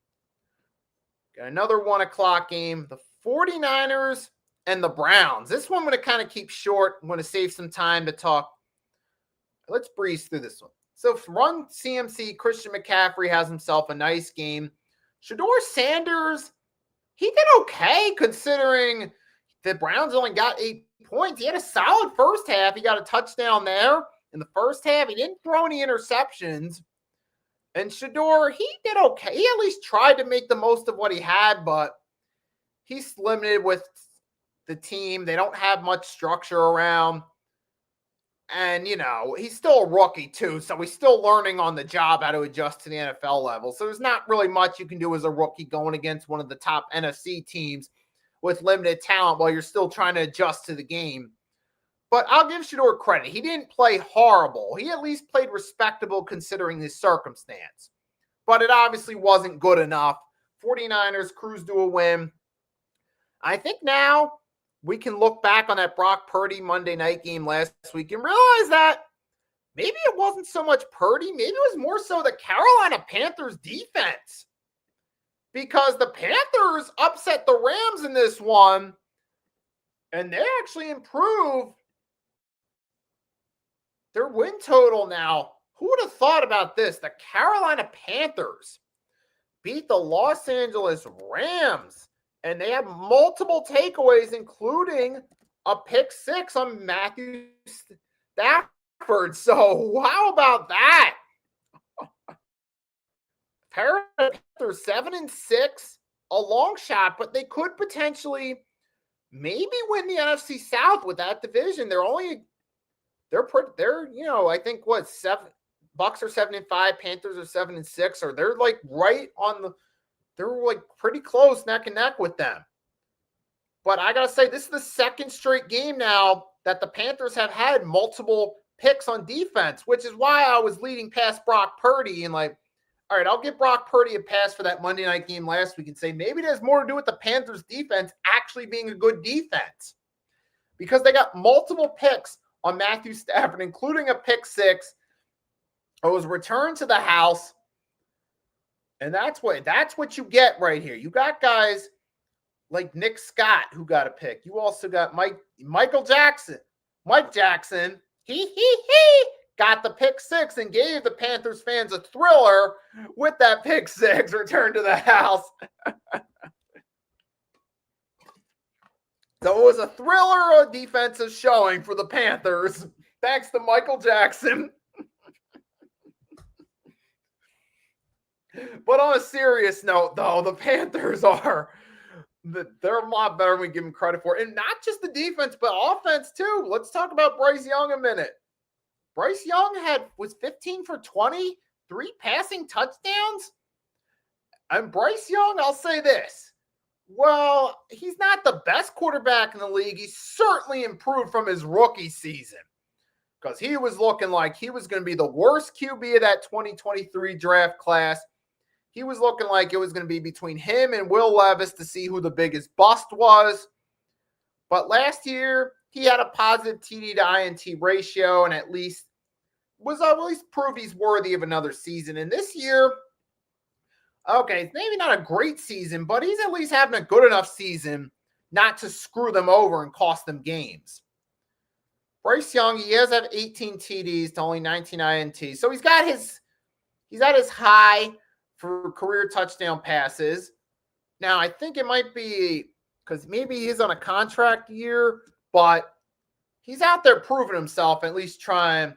[SPEAKER 1] Got another 1 o'clock game, the 49ers and the Browns. This one I'm going to kind of keep short. I'm going to save some time to talk. Let's breeze through this one. So run CMC, Christian McCaffrey has himself a nice game. Shedeur Sanders, he did okay considering the Browns only got 8 points. He had a solid first half. He got a touchdown there in the first half. He didn't throw any interceptions. And Shedeur, he did okay. He at least tried to make the most of what he had, but he's limited with the team. They don't have much structure around. And, you know, he's still a rookie, too, so he's still learning on the job how to adjust to the NFL level. So there's not really much you can do as a rookie going against one of the top NFC teams with limited talent while you're still trying to adjust to the game. But I'll give Shedeur credit. He didn't play horrible. He at least played respectable considering his circumstance. But it obviously wasn't good enough. 49ers cruise to a win. I think now we can look back on that Brock Purdy Monday night game last week and realize that maybe it wasn't so much Purdy. Maybe it was more so the Carolina Panthers defense. Because the Panthers upset the Rams in this one, and they actually improved their win total now. Who would have thought about this? The Carolina Panthers beat the Los Angeles Rams. And they have multiple takeaways, including a pick 6 on Matthew Stafford. So how about that? Panthers 7-6, a long shot, but they could potentially maybe win the NFC South with that division. They're you know, I think what, Bucks are 7-5, Panthers are 7-6, or they're like right on the. They're like pretty close neck and neck with them. But I got to say, this is the second straight game now that the Panthers have had multiple picks on defense, which is why I was leading past Brock Purdy and like, all right, I'll give Brock Purdy a pass for that Monday night game last week and say maybe it has more to do with the Panthers defense actually being a good defense because they got multiple picks on Matthew Stafford, including a pick 6. It was returned to the house. And that's what you get right here. You got guys like Nick Scott who got a pick. You also got Mike Jackson. He got the pick 6 and gave the Panthers fans a thriller with that pick 6 return to the house. So it was a thriller defensive showing for the Panthers, thanks to Michael Jackson. But on a serious note, though, the Panthers they're a lot better than we give them credit for. And not just the defense, but offense, too. Let's talk about Bryce Young a minute. Bryce Young was 15 for 20, 3 passing touchdowns. And Bryce Young, I'll say this. Well, he's not the best quarterback in the league. He's certainly improved from his rookie season because he was looking like he was going to be the worst QB of that 2023 draft class. He was looking like it was going to be between him and Will Levis to see who the biggest bust was. But last year, he had a positive TD to INT ratio and at least proved he's worthy of another season. And this year, okay, maybe not a great season, but he's at least having a good enough season not to screw them over and cost them games. Bryce Young, he does have 18 TDs to only 19 INTs. So he's at his high for career touchdown passes. Now, I think it might be because maybe he's on a contract year, but he's out there proving himself, at least trying.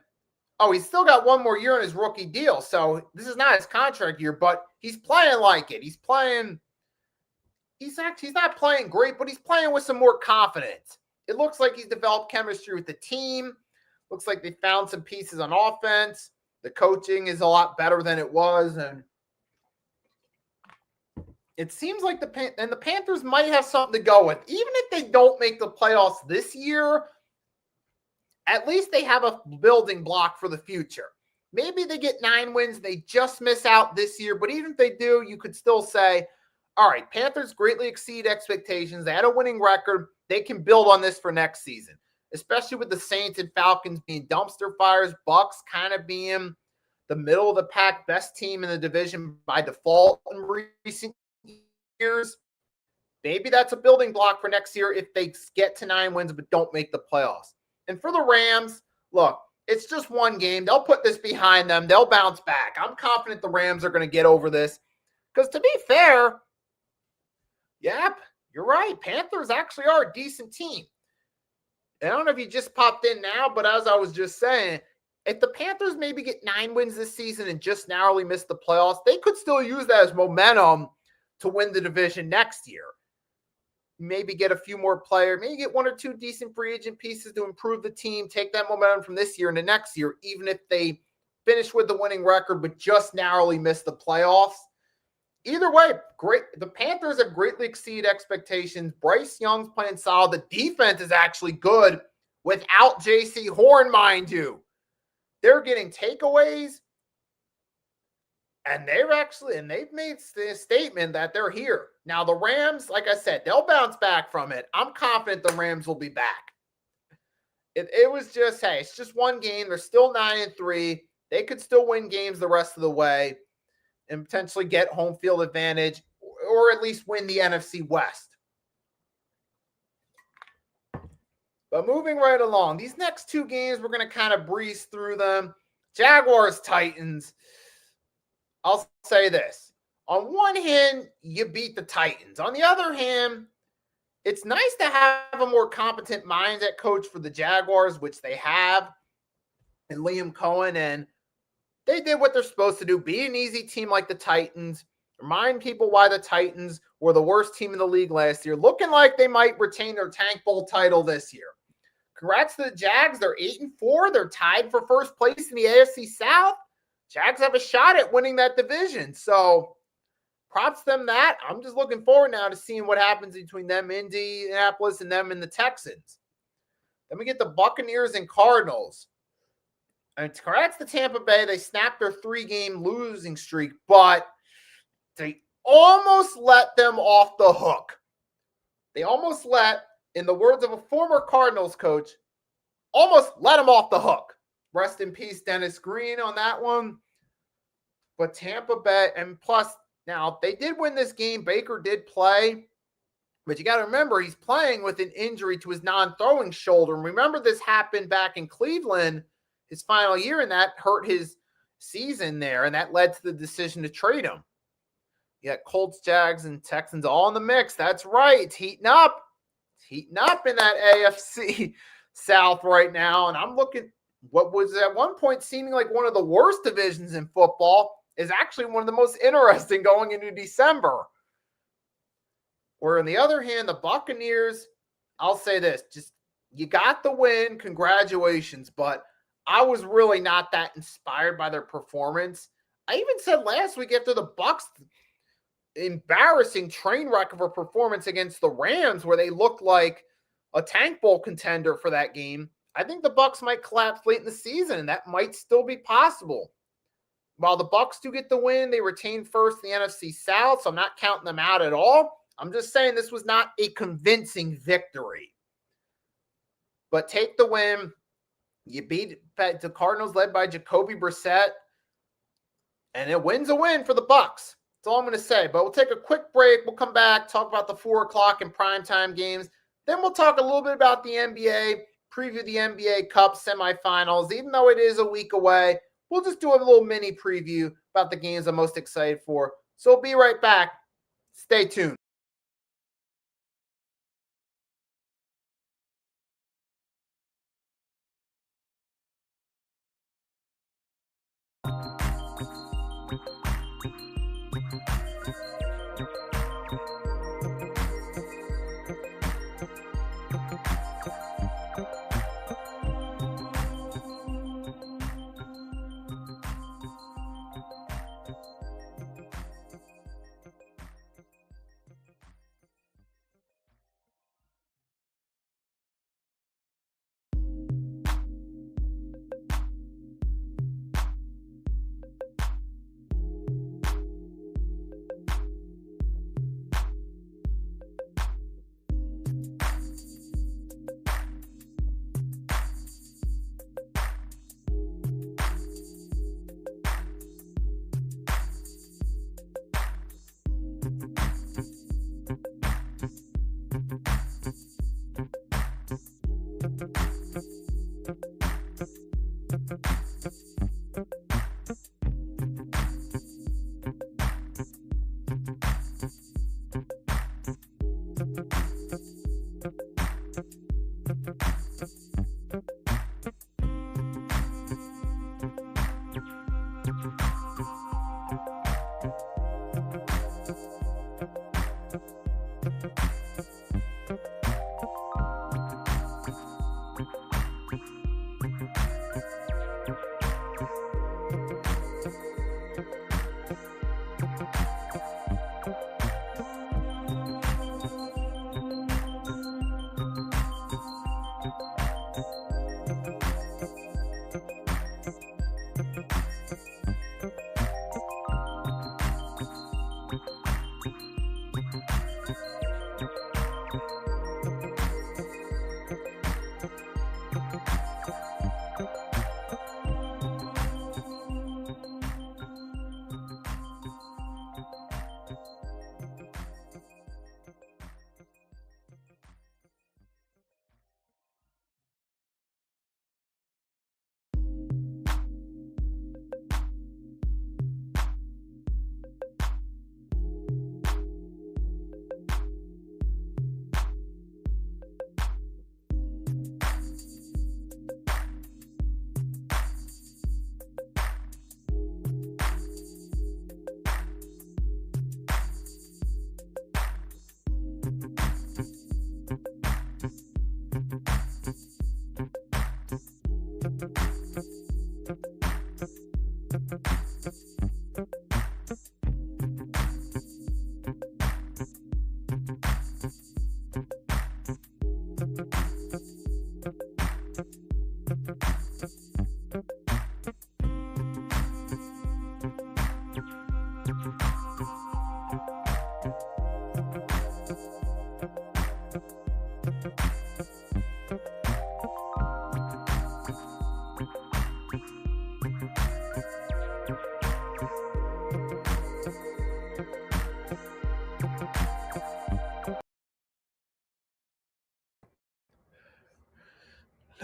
[SPEAKER 1] Oh, he's still got one more year on his rookie deal. So this is not his contract year, but he's playing like it. He's not playing great, but he's playing with some more confidence. It looks like he's developed chemistry with the team. Looks like they found some pieces on offense. The coaching is a lot better than it was. And it seems like the Panthers might have something to go with. Even if they don't make the playoffs this year, at least they have a building block for the future. Maybe they get 9 wins. They just miss out this year. But even if they do, you could still say, all right, Panthers greatly exceed expectations. They had a winning record. They can build on this for next season, especially with the Saints and Falcons being dumpster fires, Bucks kind of being the middle of the pack best team in the division by default in recent years. Maybe that's a building block for next year if they get to 9 wins but don't make the playoffs. And for the Rams, look, it's just one game. They'll put this behind them. They'll bounce back. I'm confident the Rams are going to get over this because, to be fair, yep, you're right. Panthers actually are a decent team. I don't know if you just popped in now, but as I was just saying, if the Panthers maybe get 9 wins this season and just narrowly miss the playoffs, they could still use that as momentum to win the division next year. Maybe get a few more players, maybe get 1 or 2 decent free agent pieces to improve the team, take that momentum from this year into next year, even if they finish with the winning record but just narrowly miss the playoffs. Either way, great. The Panthers have greatly exceeded expectations. Bryce Young's playing solid. The defense is actually good without J.C. Horn, mind you. They're getting takeaways, and they've made the statement that they're here. Now, the Rams, like I said, they'll bounce back from it. I'm confident the Rams will be back. It was just, hey, it's just one game. They're still 9-3. They could still win games the rest of the way and potentially get home field advantage or at least win the NFC West. But moving right along, these next 2 games, we're going to kind of breeze through them. Jaguars, Titans. I'll say this. On one hand, you beat the Titans. On the other hand, it's nice to have a more competent mind at coach for the Jaguars, which they have, and Liam Cohen, and they did what they're supposed to do, beat an easy team like the Titans, remind people why the Titans were the worst team in the league last year, looking like they might retain their Tank Bowl title this year. Congrats to the Jags. They're 8-4. They're tied for first place in the AFC South. Jags have a shot at winning that division. So props to them that. I'm just looking forward now to seeing what happens between them, Indianapolis, and them and the Texans. Then we get the Buccaneers and Cardinals. And congrats to Tampa Bay. They snapped their 3-game losing streak, but they almost let them off the hook. They almost in the words of a former Cardinals coach, almost let them off the hook. Rest in peace, Dennis Green, on that one. But Tampa Bay, and plus, now, they did win this game. Baker did play. But you got to remember, he's playing with an injury to his non-throwing shoulder. And remember, this happened back in Cleveland his final year, and that hurt his season there, and that led to the decision to trade him. You got Colts, Jags, and Texans all in the mix. That's right. It's heating up. It's heating up in that AFC South right now, and I'm looking what was at one point seeming like one of the worst divisions in football is actually one of the most interesting going into December. Where on the other hand, the Buccaneers, I'll say this, just you got the win, congratulations, but I was really not that inspired by their performance. I even said last week after the Bucks embarrassing train wreck of a performance against the Rams where they looked like a tank bowl contender for that game, I think the Bucks might collapse late in the season, and that might still be possible. While the Bucks do get the win, they retain first in the NFC South, so I'm not counting them out at all. I'm just saying this was not a convincing victory. But take the win. You beat the Cardinals led by Jacoby Brissett, and it wins a win for the Bucks. That's all I'm going to say. But we'll take a quick break. We'll come back, talk about the 4 o'clock and primetime games. Then we'll talk a little bit about the NBA, preview the NBA Cup semifinals. Even though it is a week away, we'll just do a little mini preview about the games I'm most excited for. So we'll be right back. Stay tuned.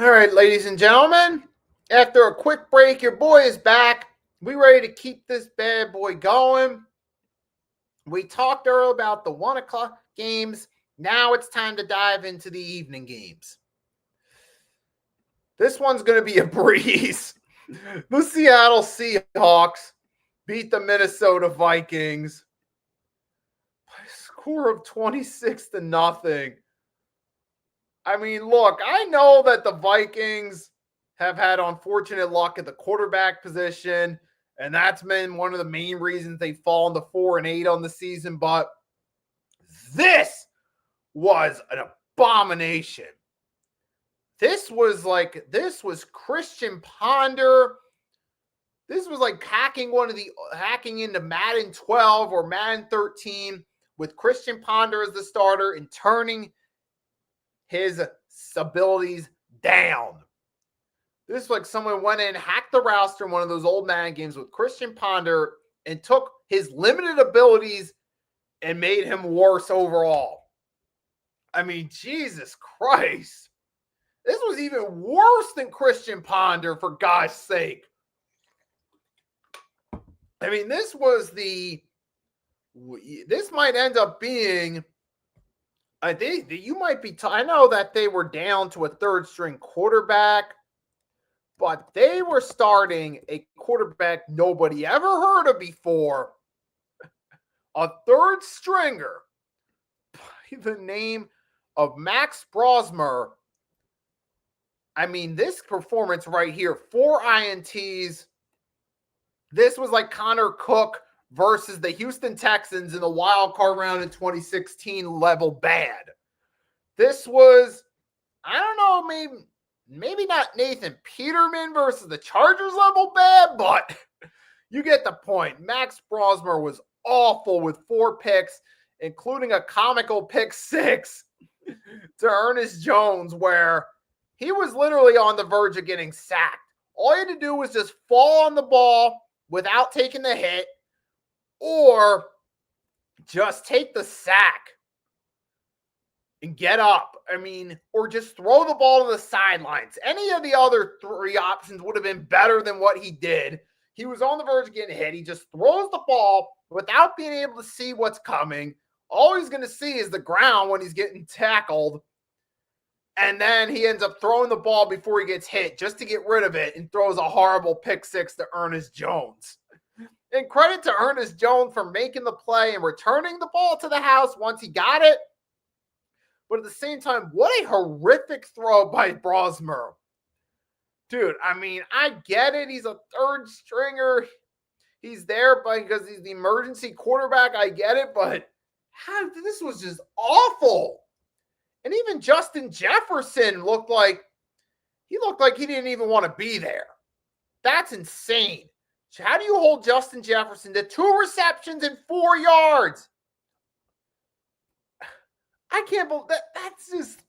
[SPEAKER 1] All right, ladies and gentlemen, after a quick break, your boy is back. We ready to keep this bad boy going. We talked earlier about the 1 o'clock games. Now it's time to dive into the evening games. This one's going to be a breeze. The Seattle Seahawks beat the Minnesota Vikings by a score of 26-0. I mean, look, I know that the Vikings have had unfortunate luck at the quarterback position, and that's been one of the main reasons they've fallen to 4-8 on the season. But this was an abomination. This was Christian Ponder. This was like hacking into Madden 12 or Madden 13 with Christian Ponder as the starter and turning his abilities down. This is like someone went in, hacked the roster in one of those old Madden games with Christian Ponder and took his limited abilities and made him worse overall. I mean, Jesus Christ. This was even worse than Christian Ponder, for God's sake. I mean, this might end up being, I know that they were down to a third string quarterback, but they were starting a quarterback nobody ever heard of before. A third stringer by the name of Max Brosmer. I mean, this performance right here, 4 INTs. This was like Connor Cook versus the Houston Texans in the wild card round in 2016 level bad. This was, I don't know, maybe not Nathan Peterman versus the Chargers level bad, but you get the point. Max Brosmer was awful with 4 picks, including a comical pick 6 to Ernest Jones, where he was literally on the verge of getting sacked. All you had to do was just fall on the ball without taking the hit, or just take the sack and get up. I mean, or just throw the ball to the sidelines. Any of the other 3 options would have been better than what he did. He was on the verge of getting hit. He just throws the ball without being able to see what's coming. All he's going to see is the ground when he's getting tackled. And then he ends up throwing the ball before he gets hit just to get rid of it and throws a horrible pick 6 to Ernest Jones. And credit to Ernest Jones for making the play and returning the ball to the house once he got it. But at the same time, what a horrific throw by Brosmer. Dude, I mean, I get it. He's a third stringer. He's there because he's the emergency quarterback. I get it, but this was just awful. And even Justin Jefferson looked like he didn't even want to be there. That's insane. How do you hold Justin Jefferson to 2 receptions and 4 yards? I can't believe that. That's just,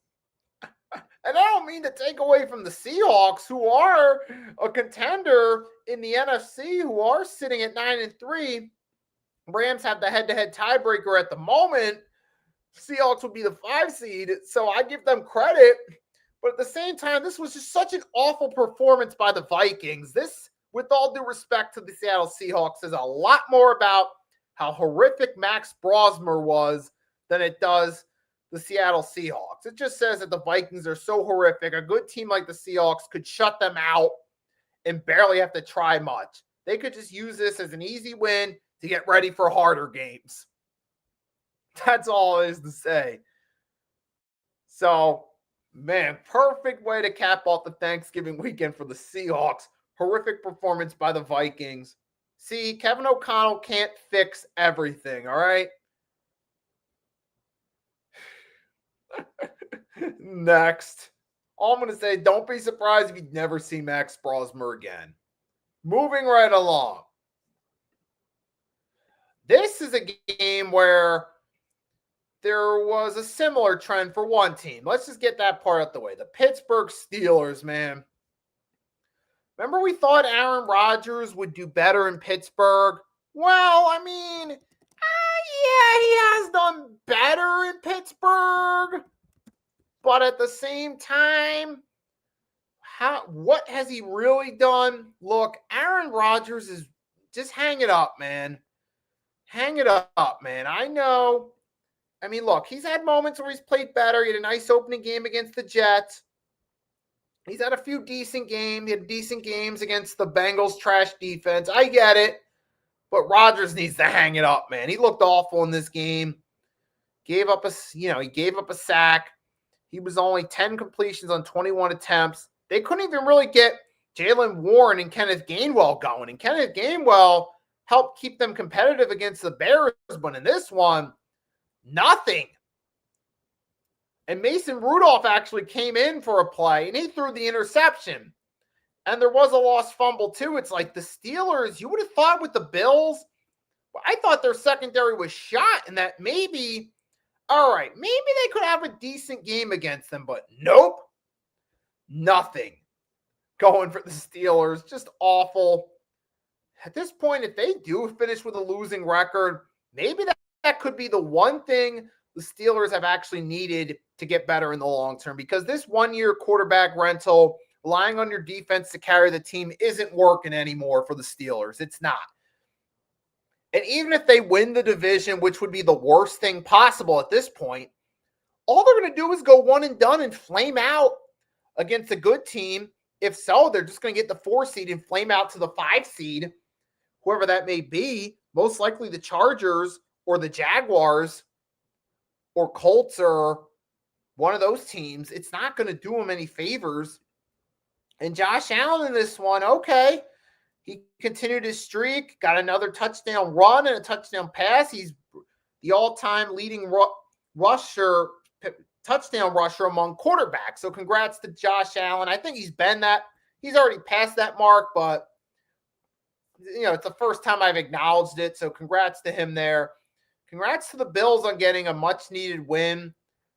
[SPEAKER 1] and I don't mean to take away from the Seahawks, who are a contender in the NFC, who are sitting at 9-3. Rams have the head-to-head tiebreaker at the moment. Seahawks would be the 5 seed, so I give them credit. But at the same time, this was just such an awful performance by the Vikings. This, with all due respect to the Seattle Seahawks, is a lot more about how horrific Max Brosmer was than it does the Seattle Seahawks. It just says that the Vikings are so horrific. A good team like the Seahawks could shut them out and barely have to try much. They could just use this as an easy win to get ready for harder games. That's all it is to say. So, man, perfect way to cap off the Thanksgiving weekend for the Seahawks. Horrific performance by the Vikings. See, Kevin O'Connell can't fix everything, all right? Next. All I'm going to say, don't be surprised if you never see Max Brosmer again. Moving right along. This is a game where there was a similar trend for one team. Let's just get that part out the way. The Pittsburgh Steelers, man. Remember we thought Aaron Rodgers would do better in Pittsburgh? Well, I mean, yeah, he has done better in Pittsburgh. But at the same time, what has he really done? Look, Aaron Rodgers is just hang it up, man. Hang it up, man. I know. I mean, look, he's had moments where he's played better. He had a nice opening game against the Jets. He's had a few decent games. He had decent games against the Bengals' trash defense. I get it. But Rodgers needs to hang it up, man. He looked awful in this game. He gave up a sack. He was only 10 completions on 21 attempts. They couldn't even really get Jalen Warren and Kenneth Gainwell going. And Kenneth Gainwell helped keep them competitive against the Bears, but in this one, nothing. And Mason Rudolph actually came in for a play, and he threw the interception. And there was a lost fumble, too. It's like the Steelers, you would have thought with the Bills, I thought their secondary was shot and that maybe, all right, maybe they could have a decent game against them, but nope, nothing. Going for the Steelers, just awful. At this point, if they do finish with a losing record, maybe that could be the one thing the Steelers have actually needed to get better in the long term, because this one-year quarterback rental, relying on your defense to carry the team, isn't working anymore for the Steelers. It's not. And even if they win the division, which would be the worst thing possible at this point, all they're going to do is go one and done and flame out against a good team. If so, they're just going to get the 4 seed and flame out to the 5 seed, whoever that may be, most likely the Chargers or the Jaguars or Colts or one of those teams. It's not going to do them any favors. And Josh Allen in this one, okay, he continued his streak, got another touchdown run and a touchdown pass. He's the all-time leading touchdown rusher among quarterbacks. So congrats to Josh Allen. I think he's already passed that mark, but it's the first time I've acknowledged it. So congrats to him there. Congrats to the Bills on getting a much-needed win.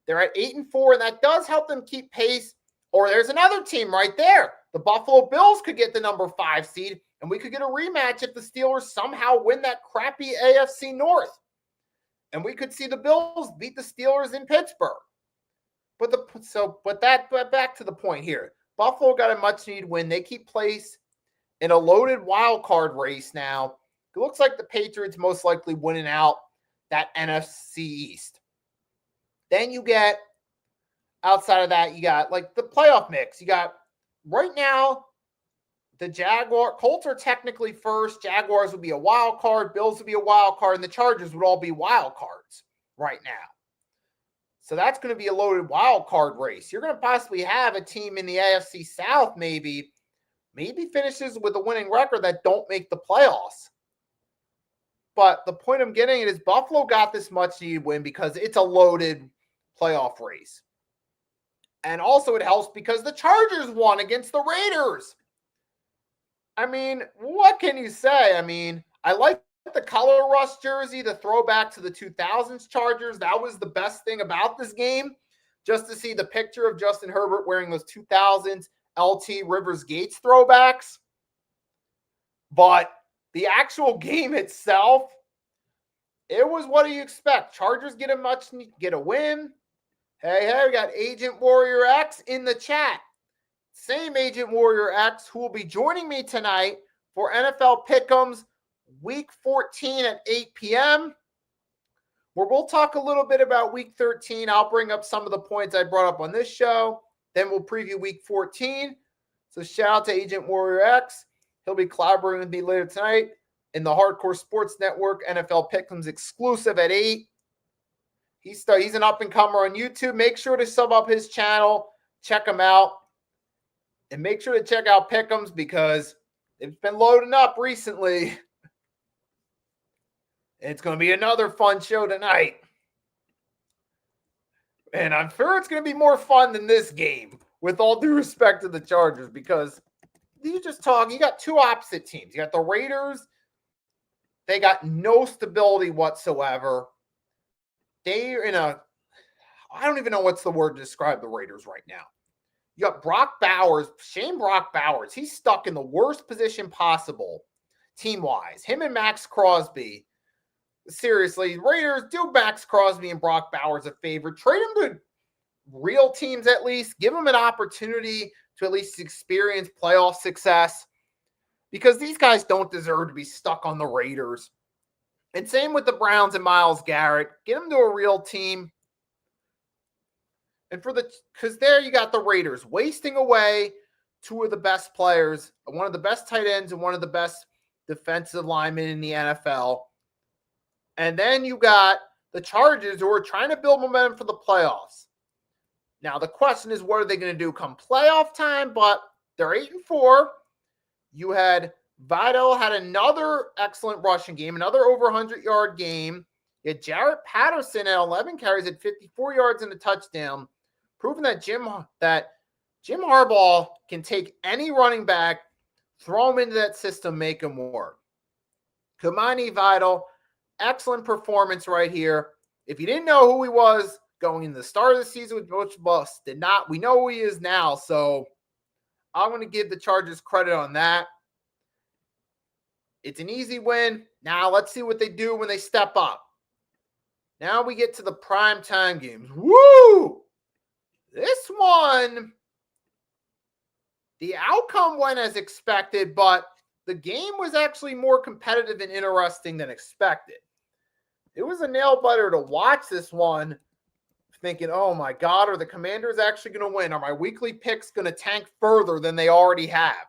[SPEAKER 1] They're at 8-4, and that does help them keep pace. Or there's another team right there. The Buffalo Bills could get the number 5 seed, and we could get a rematch if the Steelers somehow win that crappy AFC North. And we could see the Bills beat the Steelers in Pittsburgh. But back to the point here. Buffalo got a much-needed win. They keep pace in a loaded wild card race now. It looks like the Patriots most likely winning out that NFC East. Then you get, outside of that, you got like the playoff mix. You got right now, the Colts are technically first. Jaguars would be a wild card. Bills would be a wild card. And the Chargers would all be wild cards right now. So that's going to be a loaded wild card race. You're going to possibly have a team in the AFC South maybe finishes with a winning record that don't make the playoffs. But the point I'm getting at is Buffalo got this much-needed win because it's a loaded playoff race. And also it helps because the Chargers won against the Raiders. I mean, what can you say? I mean, I like the color rush jersey, the throwback to the 2000s Chargers. That was the best thing about this game, just to see the picture of Justin Herbert wearing those 2000s LT Rivers Gates throwbacks. But the actual game itself, it was what do you expect? Chargers get a win. Hey, we got Agent Warrior X in the chat. Same Agent Warrior X who will be joining me tonight for NFL Pick'ems Week 14 at 8 p.m. where we'll talk a little bit about Week 13. I'll bring up some of the points I brought up on this show. Then we'll preview Week 14. So shout out to Agent Warrior X. He'll be collaborating with me later tonight in the Hardcore Sports Network NFL Pick'ems exclusive at 8. He's an up-and-comer on YouTube. Make sure to sub up his channel. Check him out. And make sure to check out Pick'ems because it's been loading up recently. It's going to be another fun show tonight. And I'm sure it's going to be more fun than this game, with all due respect to the Chargers, because you got two opposite teams. You got the Raiders. They got no stability whatsoever. They're I don't even know what's the word to describe the Raiders right now. You got Brock Bowers, Shane Brock Bowers. He's stuck in the worst position possible team-wise. Him and Max Crosby. Seriously, Raiders, do Max Crosby and Brock Bowers a favor. Trade them to real teams at least. Give them an opportunity to at least experience playoff success because these guys don't deserve to be stuck on the Raiders. And same with the Browns and Myles Garrett. Get them to a real team. And because there you got the Raiders wasting away two of the best players, one of the best tight ends and one of the best defensive linemen in the NFL. And then you got the Chargers who are trying to build momentum for the playoffs. Now, the question is, what are they going to do come playoff time? But they're 8-4. You had Vidal had another excellent rushing game, another over 100-yard game. You had Jarrett Patterson at 11 carries at 54 yards and a touchdown, proving that Jim Harbaugh can take any running back, throw him into that system, make him work. Kamani Vidal, excellent performance right here. If you didn't know who he was going into the start of the season with Coach Buss, we know who he is now, so I'm going to give the Chargers credit on that. It's an easy win. Now let's see what they do when they step up. Now we get to the primetime games. Woo! This one, the outcome went as expected, but the game was actually more competitive and interesting than expected. It was a nail-biter to watch this one, thinking, oh my God, are the Commanders actually going to win? Are my weekly picks going to tank further than they already have?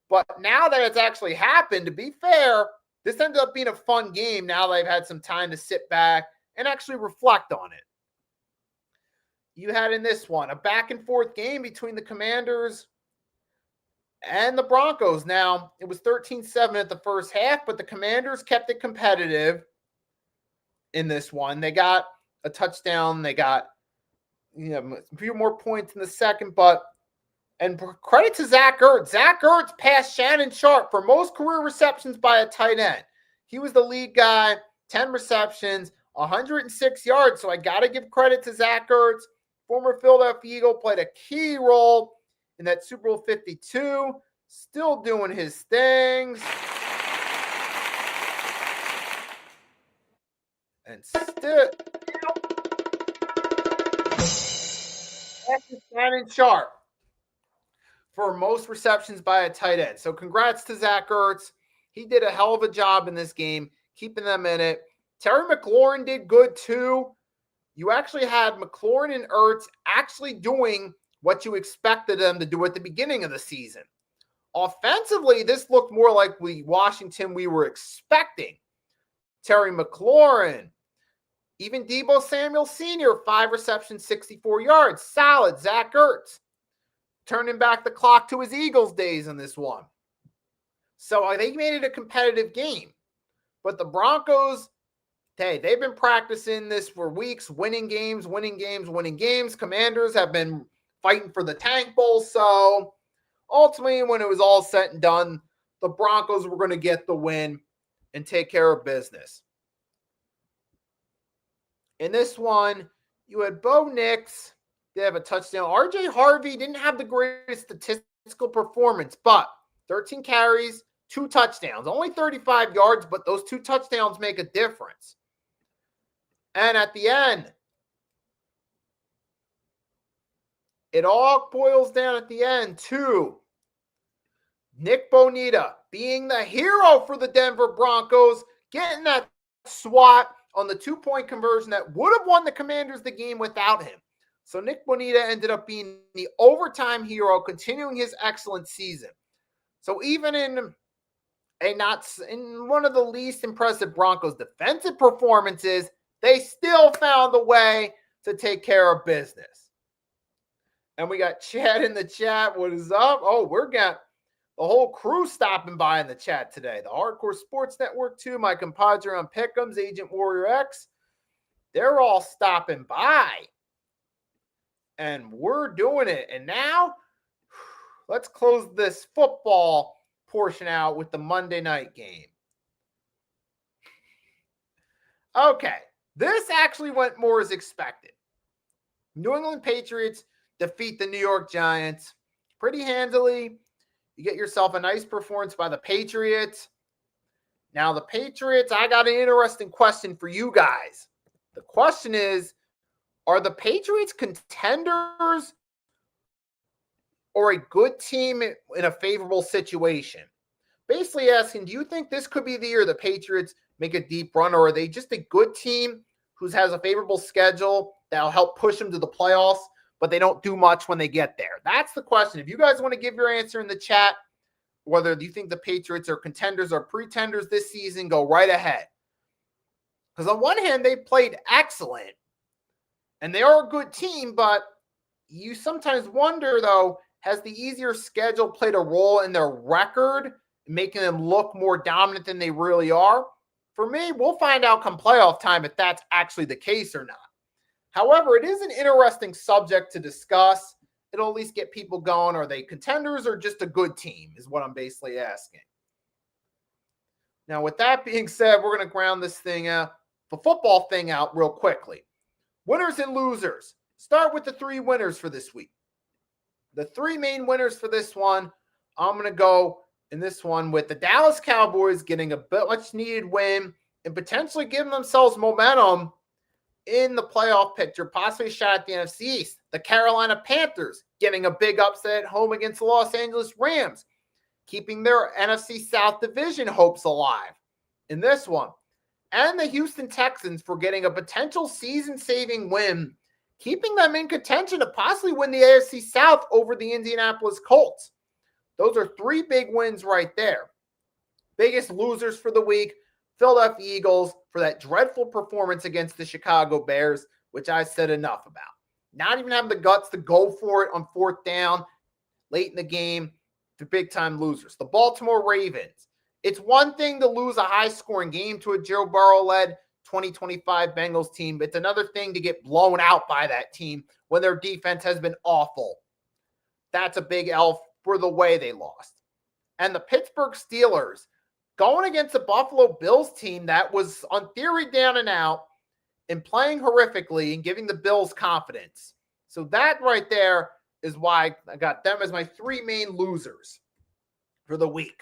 [SPEAKER 1] But now that it's actually happened, to be fair, this ended up being a fun game now that I've had some time to sit back and actually reflect on it. You had in this one a back-and-forth game between the Commanders and the Broncos. Now, it was 13-7 at the first half, but the Commanders kept it competitive in this one. They got a touchdown. They got a few more points in the second, and credit to Zach Ertz. Zach Ertz passed Shannon Sharp for most career receptions by a tight end. He was the lead guy, 10 receptions, 106 yards. So I got to give credit to Zach Ertz. Former Philadelphia Eagle, played a key role in that Super Bowl 52. Still doing his things. And still Shannon Sharp for most receptions by a tight end. So congrats to Zach Ertz. He did a hell of a job in this game, keeping them in it. Terry McLaurin did good too. You actually had McLaurin and Ertz actually doing what you expected them to do at the beginning of the season. Offensively, this looked more like Washington we were expecting. Terry McLaurin, even Deebo Samuel Sr., 5 receptions, 64 yards. Solid. Zach Ertz turning back the clock to his Eagles days in this one. So they made it a competitive game. But the Broncos, hey, they've been practicing this for weeks, winning games. Commanders have been fighting for the Tank Bowl. So ultimately, when it was all said and done, the Broncos were going to get the win and take care of business. In this one, you had Bo Nix. They have a touchdown. RJ Harvey didn't have the greatest statistical performance, but 13 carries, 2 touchdowns. Only 35 yards, but those 2 touchdowns make a difference. And at the end, it all boils down at the end to Nick Bonita being the hero for the Denver Broncos, getting that swat on the 2-point conversion that would have won the Commanders the game without him. So Nick Bonita ended up being the overtime hero, continuing his excellent season. So even in one of the least impressive Broncos defensive performances, they still found a way to take care of business. And we got Chad in the chat. What is up? Oh, we're got the whole crew stopping by in the chat today. The Hardcore Sports Network too. My compadre on Pick'ems, Agent Warrior X. They're all stopping by. And we're doing it. And now, let's close this football portion out with the Monday night game. Okay. This actually went more as expected. New England Patriots defeat the New York Giants pretty handily. You get yourself a nice performance by the Patriots. Now, the Patriots, I got an interesting question for you guys. The question is, are the Patriots contenders or a good team in a favorable situation? Basically asking, do you think this could be the year the Patriots make a deep run, or are they just a good team who has a favorable schedule that'll help push them to the playoffs, but they don't do much when they get there? That's the question. If you guys want to give your answer in the chat, whether you think the Patriots are contenders or pretenders this season, go right ahead. Because on one hand, they played excellent, and they are a good team, but you sometimes wonder, though, Has the easier schedule played a role in their record, making them look more dominant than they really are? For me, we'll find out come playoff time if that's actually the case or not. However, it is an interesting subject to discuss. It'll at least get people going. Are they contenders or just a good team, is what I'm basically asking. Now, with that being said, we're going to ground this thing out, the football thing out real quickly. Winners and losers. Start with the three winners for this week. The three main winners for this one, I'm going to go in this one with the Dallas Cowboys getting a bit much needed win and potentially giving themselves momentum in the playoff picture, possibly a shot at the NFC East. The Carolina Panthers getting a big upset at home against the Los Angeles Rams, keeping their NFC South division hopes alive in this one. And the Houston Texans for getting a potential season-saving win, keeping them in contention to possibly win the AFC South over the Indianapolis Colts. Those are three big wins right there. Biggest losers for the week, Philadelphia Eagles for that dreadful performance against the Chicago Bears, which I said enough about. Not even having the guts to go for it on fourth down late in the game, the big-time losers. The Baltimore Ravens. It's one thing to lose a high-scoring game to a Joe Burrow-led 2025 Bengals team. It's another thing to get blown out by that team when their defense has been awful. That's a big L for the way they lost. And the Pittsburgh Steelers going against the Buffalo Bills team that was on theory down and out and playing horrifically and giving the Bills confidence. So that right there is why I got them as my three main losers for the week.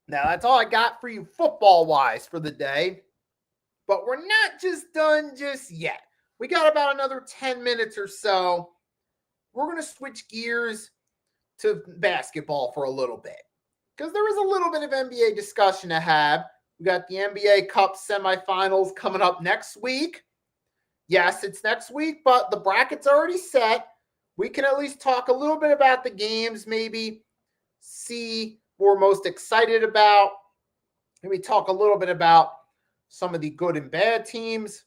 [SPEAKER 1] Now, that's all I got for you football-wise for the day. But we're not just done just yet. We got about another 10 minutes or so. We're going to switch gears to basketball for a little bit, because there is a little bit of NBA discussion to have. We got the NBA Cup semifinals coming up next week. Yes, it's next week, but the bracket's already set. We can at least talk a little bit about the games, maybe see what we're most excited about. Maybe talk a little bit about some of the good and bad teams.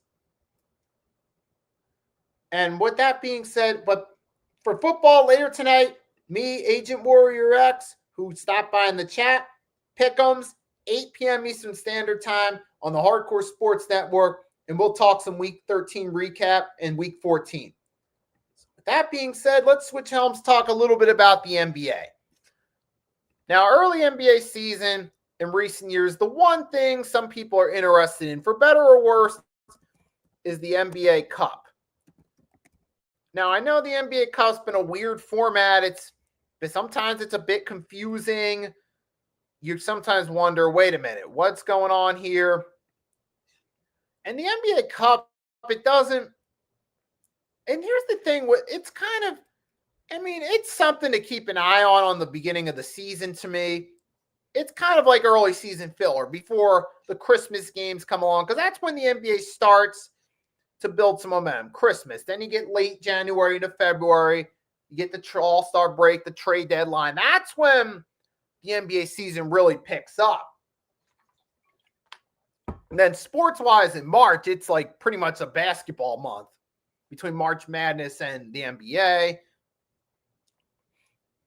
[SPEAKER 1] And with that being said, but for football later tonight, me, Agent Warrior X, who stopped by in the chat, Pick'ems, 8 p.m. Eastern Standard Time on the Hardcore Sports Network, and we'll talk some Week 13 recap and Week 14. With that being said, let's switch helms, talk a little bit about the NBA. Now, early NBA season in recent years, the one thing some people are interested in, for better or worse, is the NBA Cup. Now, I know the NBA Cup's been a weird format. Sometimes it's a bit confusing. You sometimes wonder, wait a minute, what's going on here? And the NBA Cup, it doesn't. And here's the thing, it's kind of, it's something to keep an eye on the beginning of the season to me. It's kind of like early season filler before the Christmas games come along, because that's when the NBA starts to build some momentum. Christmas. Then you get late January to February. You get the All-Star break, the trade deadline. That's when the NBA season really picks up. And then sports-wise in March, it's like pretty much a basketball month between March Madness and the NBA.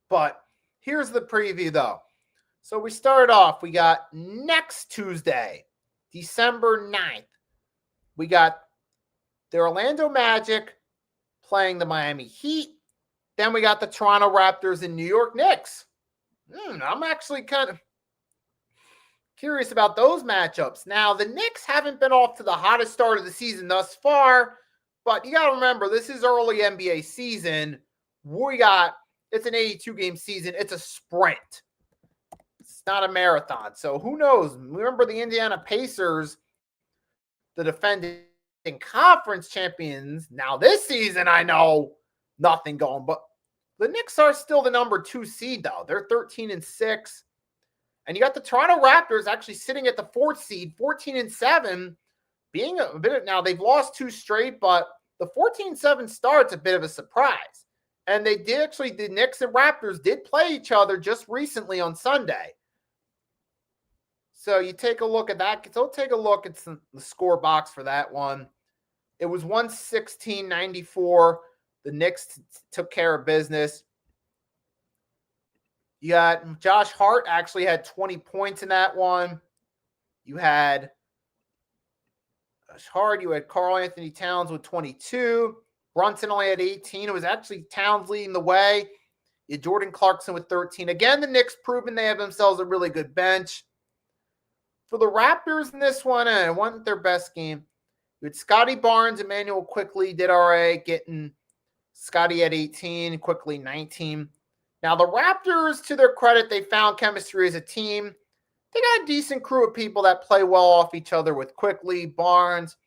[SPEAKER 1] But here's the preview, though. So we start off. We got next Tuesday, December 9th. We got the Orlando Magic playing the Miami Heat. Then we got the Toronto Raptors and New York Knicks. I'm actually kind of curious about those matchups. Now, the Knicks haven't been off to the hottest start of the season thus far, but you got to remember, this is early NBA season. It's an 82-game season. It's a sprint. It's not a marathon. So who knows? Remember the Indiana Pacers, the defending conference champions. Now this season, I know nothing going, but the Knicks are still the number 2 seed, though. They're 13-6. And you got the Toronto Raptors actually sitting at the 4th seed, 14-7, being a bit. Now they've lost 2 straight, but the 14-7 start's a bit of a surprise. And the Knicks and Raptors did play each other just recently on Sunday. So you take a look at that. So take a look at the score box for that one. It was 116-94 The Knicks took care of business. You got Josh Hart actually had 20 points in that one. You had Josh Hart. You had Karl Anthony Towns with 22. Brunson only had 18. It was actually Towns leading the way. You had Jordan Clarkson with 13. Again, the Knicks proven they have themselves a really good bench. For the Raptors in this one, it wasn't their best game. You had Scotty Barnes, Emmanuel Quickly did all right, getting Scotty at 18, Quickly 19. Now, the Raptors, to their credit, they found chemistry as a team. They got a decent crew of people that play well off each other with Quickly, Barnes,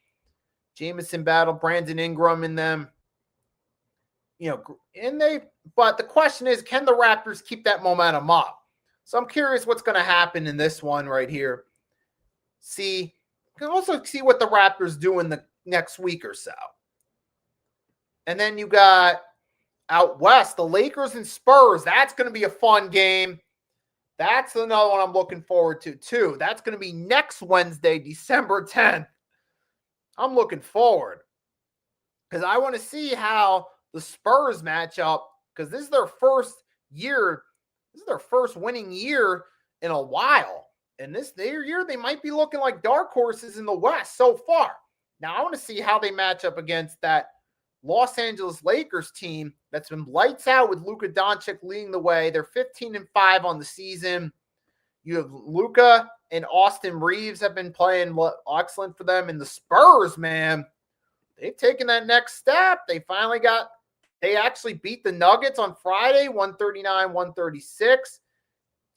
[SPEAKER 1] Jamison Battle, Brandon Ingram in them. But the question is, can the Raptors keep that momentum up? So I'm curious what's going to happen in this one right here. You can also see what the Raptors do in the next week or so. And then you got out west, the Lakers and Spurs. That's going to be a fun game. That's another one I'm looking forward to, too. That's going to be next Wednesday, December 10th. I'm looking forward because I want to see how the Spurs match up because this is their first year. This is their first winning year in a while. And their year, they might be looking like dark horses in the West so far. Now, I want to see how they match up against that Los Angeles Lakers team that's been lights out with Luka Doncic leading the way. They're 15-5 on the season. You have Luka and Austin Reeves have been playing excellent for them. And the Spurs, man, they've taken that next step. They actually beat the Nuggets on Friday, 139-136,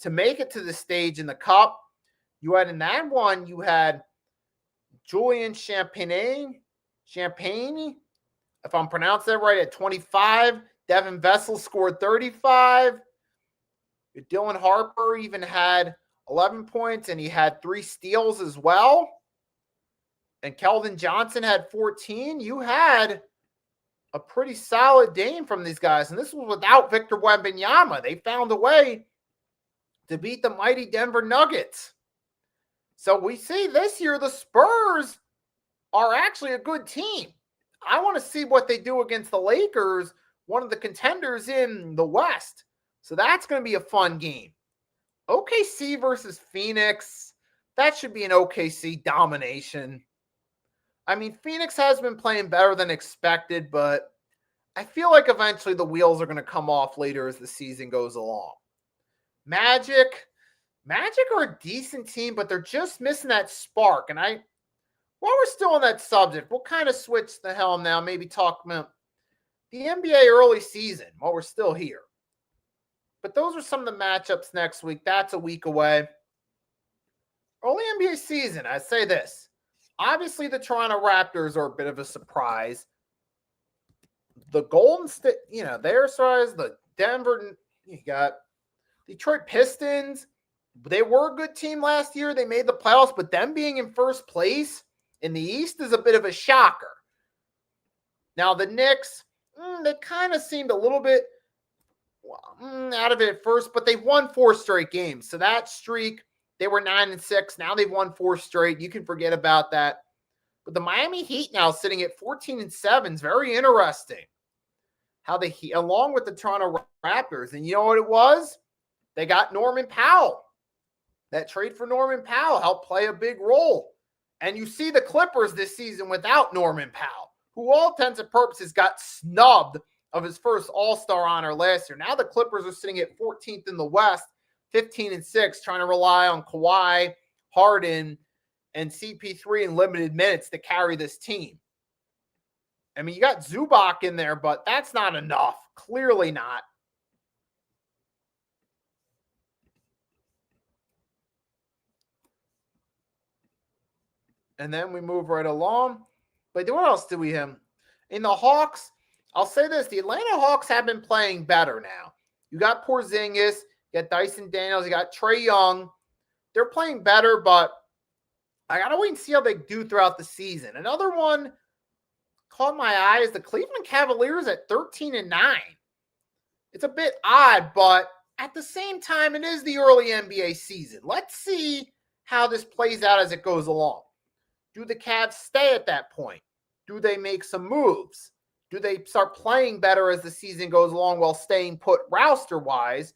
[SPEAKER 1] to make it to the stage in the Cup. In that one, you had Julian Champagne, if I'm pronouncing that right, at 25. Devin Vessel scored 35. Dylan Harper even had 11 points, and he had 3 steals as well. And Keldon Johnson had 14. You had a pretty solid game from these guys, and this was without Victor Wembanyama. They found a way to beat the mighty Denver Nuggets. So we see this year the Spurs are actually a good team. I want to see what they do against the Lakers, one of the contenders in the West. So that's going to be a fun game. OKC versus Phoenix. That should be an OKC domination. I mean, Phoenix has been playing better than expected, but I feel like eventually the wheels are going to come off later as the season goes along. Magic are a decent team, but they're just missing that spark. And while we're still on that subject, we'll kind of switch the helm now, maybe talk about the NBA early season while we're still here. But those are some of the matchups next week. That's a week away. Early NBA season, I say this. Obviously, the Toronto Raptors are a bit of a surprise. The Golden State, they're a surprise. The Denver, you got Detroit Pistons. They were a good team last year. They made the playoffs, but them being in first place in the East is a bit of a shocker. Now, the Knicks, they kind of seemed a little bit out of it at first, but they've won 4 straight games. So that streak, they were 9-6. Now they've won 4 straight. You can forget about that. But the Miami Heat now sitting at 14-7 is very interesting. How they, along with the Toronto Raptors, and you know what it was? They got Norman Powell. That trade for Norman Powell helped play a big role. And you see the Clippers this season without Norman Powell, who all intents and purposes got snubbed of his first All-Star honor last year. Now the Clippers are sitting at 14th in the West, 15-6, trying to rely on Kawhi, Harden, and CP3 in limited minutes to carry this team. I mean, you got Zubac in there, but that's not enough. Clearly not. And then we move right along. But what else do we have? In the Hawks, I'll say this. The Atlanta Hawks have been playing better now. You got Porzingis, you got Dyson Daniels, you got Trae Young. They're playing better, but I got to wait and see how they do throughout the season. Another one caught my eye is the Cleveland Cavaliers at 13-9. It's a bit odd, but at the same time, it is the early NBA season. Let's see how this plays out as it goes along. Do the Cavs stay at that point? Do they make some moves? Do they start playing better as the season goes along while staying put roster-wise,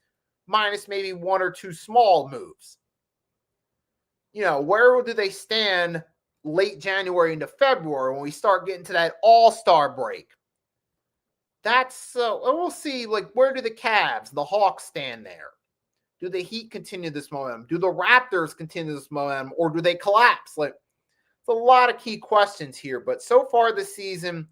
[SPEAKER 1] minus maybe one or two small moves? Where do they stand late January into February when we start getting to that all-star break? We'll see, where do the Cavs, the Hawks stand there? Do the Heat continue this momentum? Do the Raptors continue this momentum, or do they collapse? It's a lot of key questions here, but so far this season,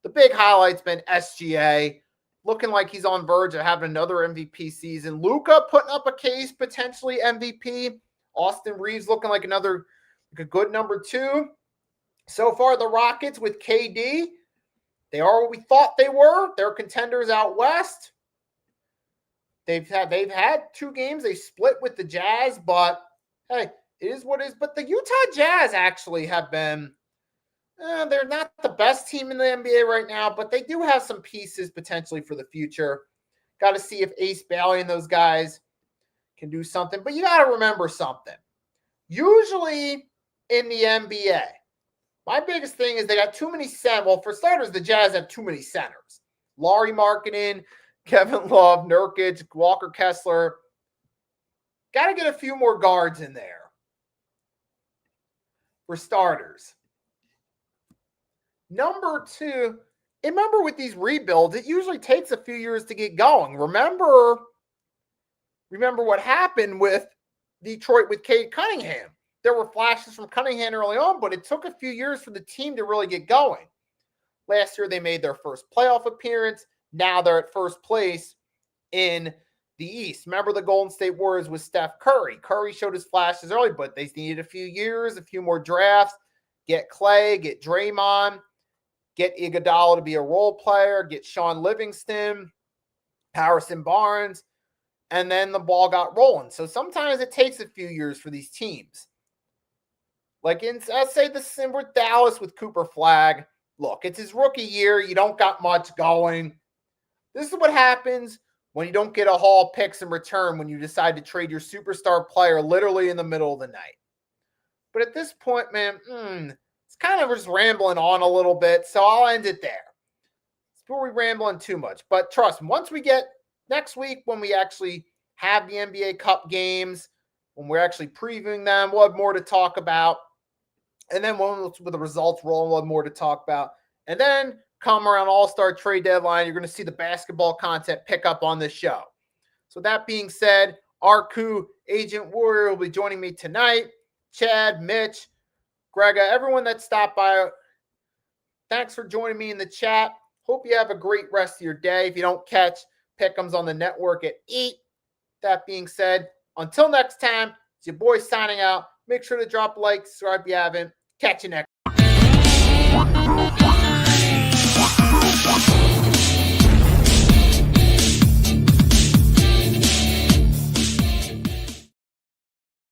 [SPEAKER 1] the big highlight's been SGA, looking like he's on verge of having another MVP season. Luka putting up a case, potentially MVP. Austin Reeves looking like a good number 2. So far, the Rockets with KD, they are what we thought they were. They're contenders out west. They've had 2 games. They split with the Jazz, but hey, it is what it is. But the Utah Jazz actually have been, they're not the best team in the NBA right now, but they do have some pieces potentially for the future. Got to see if Ace Bailey and those guys can do something. But you got to remember something. Usually in the NBA, my biggest thing is they got too many centers. Well, for starters, the Jazz have too many centers. Lauri Markkanen, Kevin Love, Nurkic, Walker Kessler. Got to get a few more guards in there for starters. Number 2, remember with these rebuilds, it usually takes a few years to get going. Remember what happened with Detroit with Cade Cunningham. There were flashes from Cunningham early on, but it took a few years for the team to really get going. Last year, they made their first playoff appearance. Now they're at first place in the East. Remember the Golden State Warriors with Steph Curry. Curry showed his flashes early, but they needed a few years, a few more drafts. Get Clay, get Draymond, get Iguodala to be a role player, get Sean Livingston, Harrison Barnes, and then the ball got rolling. So sometimes it takes a few years for these teams. Let's say the same with Dallas with Cooper Flagg. Look, it's his rookie year. You don't got much going. This is what happens when you don't get a haul picks in return when you decide to trade your superstar player literally in the middle of the night. But at this point, man, it's kind of just rambling on a little bit, so I'll end it there. Before we rambling too much. But trust me, once we get next week, when we actually have the NBA Cup games, when we're actually previewing them, we'll have more to talk about. And then with the results rolling, we'll have more to talk about. And then come around All-Star trade deadline, you're going to see the basketball content pick up on this show. So that being said, Arku, Agent Warrior will be joining me tonight. Chad, Mitch, Grega, everyone that stopped by, thanks for joining me in the chat. Hope you have a great rest of your day. If you don't catch Pick'ems on the network at 8. That being said, until next time, it's your boy signing out. Make sure to drop a like, subscribe if you haven't. Catch you next time.